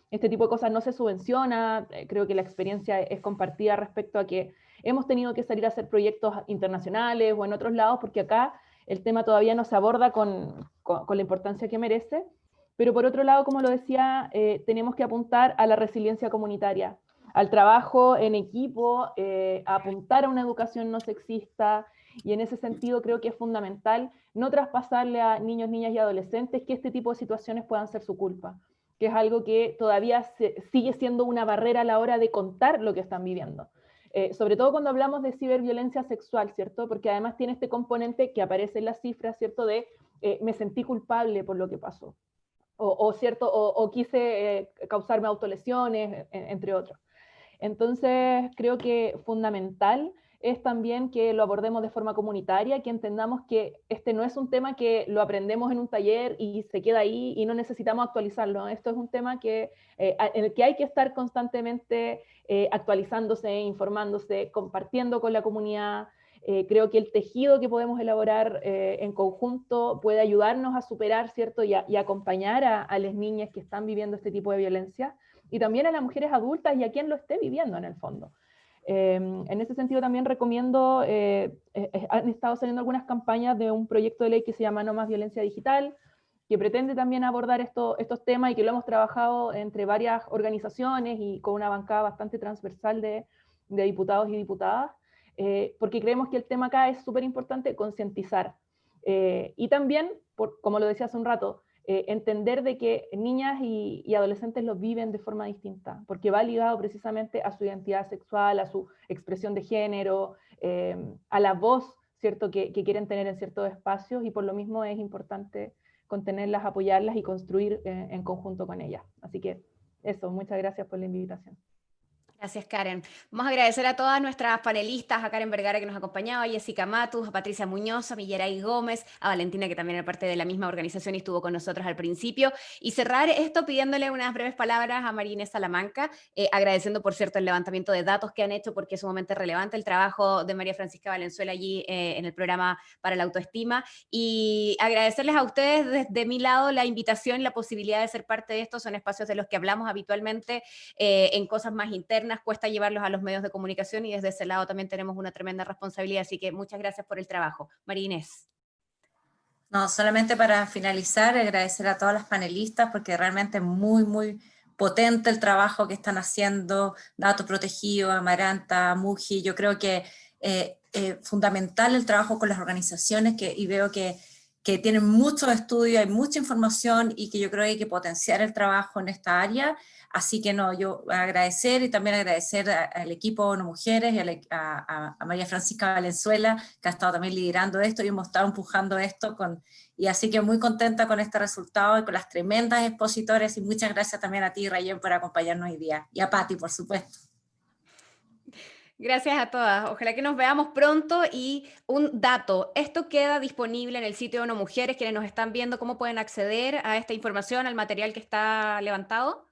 este tipo de cosas no se subvenciona. Creo que la experiencia es compartida respecto a que hemos tenido que salir a hacer proyectos internacionales o en otros lados, porque acá el tema todavía no se aborda con la importancia que merece. Pero por otro lado, como lo decía, tenemos que apuntar a la resiliencia comunitaria, al trabajo en equipo, a apuntar a una educación no sexista, y en ese sentido creo que es fundamental no traspasarle a niños, niñas y adolescentes que este tipo de situaciones puedan ser su culpa, que es algo que todavía sigue siendo una barrera a la hora de contar lo que están viviendo. Sobre todo cuando hablamos de ciberviolencia sexual, ¿cierto? Porque además tiene este componente que aparece en las cifras, ¿cierto? De me sentí culpable por lo que pasó. O quise causarme autolesiones, entre otros. Entonces, creo que fundamental es también que lo abordemos de forma comunitaria, que entendamos que este no es un tema que lo aprendemos en un taller y se queda ahí y no necesitamos actualizarlo. Esto es un tema en el que hay que estar constantemente actualizándose, informándose, compartiendo con la comunidad. Creo que el tejido que podemos elaborar en conjunto puede ayudarnos a superar, ¿cierto? Y acompañar a las niñas que están viviendo este tipo de violencia, y también a las mujeres adultas y a quien lo esté viviendo en el fondo. En ese sentido también recomiendo, han estado saliendo algunas campañas de un proyecto de ley que se llama No Más Violencia Digital, que pretende también abordar estos temas y que lo hemos trabajado entre varias organizaciones y con una bancada bastante transversal de diputados y diputadas. Porque creemos que el tema acá es súper importante concientizar. Y también, como lo decía hace un rato, entender de que niñas y adolescentes lo viven de forma distinta, porque va ligado precisamente a su identidad sexual, a su expresión de género, a la voz, ¿cierto?, que quieren tener en ciertos espacios, y por lo mismo es importante contenerlas, apoyarlas y construir en conjunto con ellas. Así que eso, muchas gracias por la invitación. Gracias, Karen. Vamos a agradecer a todas nuestras panelistas, a Karen Vergara, que nos acompañaba, a Jessica Matus, a Patricia Muñoz, a Millaray Gómez, a Valentina, que también era parte de la misma organización y estuvo con nosotros al principio, y cerrar esto pidiéndole unas breves palabras a María Inés Salamanca, agradeciendo, por cierto, el levantamiento de datos que han hecho, porque es sumamente relevante el trabajo de María Francisca Valenzuela allí en el programa para la autoestima, y agradecerles a ustedes desde mi lado la invitación y la posibilidad de ser parte de esto. Son espacios de los que hablamos habitualmente en cosas más internas, cuesta llevarlos a los medios de comunicación, y desde ese lado también tenemos una tremenda responsabilidad, así que muchas gracias por el trabajo. María Inés. No, solamente para finalizar, agradecer a todas las panelistas, porque realmente es muy, muy potente el trabajo que están haciendo, Datos Protegidos, Amaranta, Muji. Yo creo que fundamental el trabajo con las organizaciones, y veo que que tienen muchos estudios, hay mucha información y que yo creo que hay que potenciar el trabajo en esta área. Así que no, yo agradecer y también agradecer al equipo ONU Mujeres y a María Francisca Valenzuela, que ha estado también liderando esto y hemos estado empujando esto. Y así que muy contenta con este resultado y con las tremendas expositores, y muchas gracias también a ti, Rayen, por acompañarnos hoy día, y a Patti, por supuesto. Gracias a todas. Ojalá que nos veamos pronto. Y un dato, esto queda disponible en el sitio de ONU Mujeres. Quienes nos están viendo, ¿cómo pueden acceder a esta información, al material que está levantado?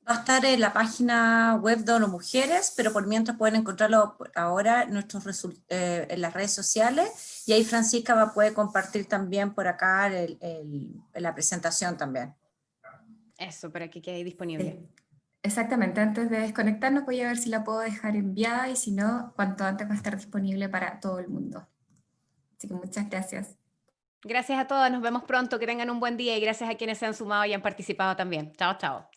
Va a estar en la página web de ONU Mujeres, pero por mientras pueden encontrarlo ahora en las redes sociales, y ahí Francisca va a poder compartir también por acá la presentación también. Eso, para que quede disponible. Sí. Exactamente, antes de desconectarnos voy a ver si la puedo dejar enviada y si no, cuanto antes va a estar disponible para todo el mundo. Así que muchas gracias. Gracias a todas, nos vemos pronto, que tengan un buen día y gracias a quienes se han sumado y han participado también. Chao, chao.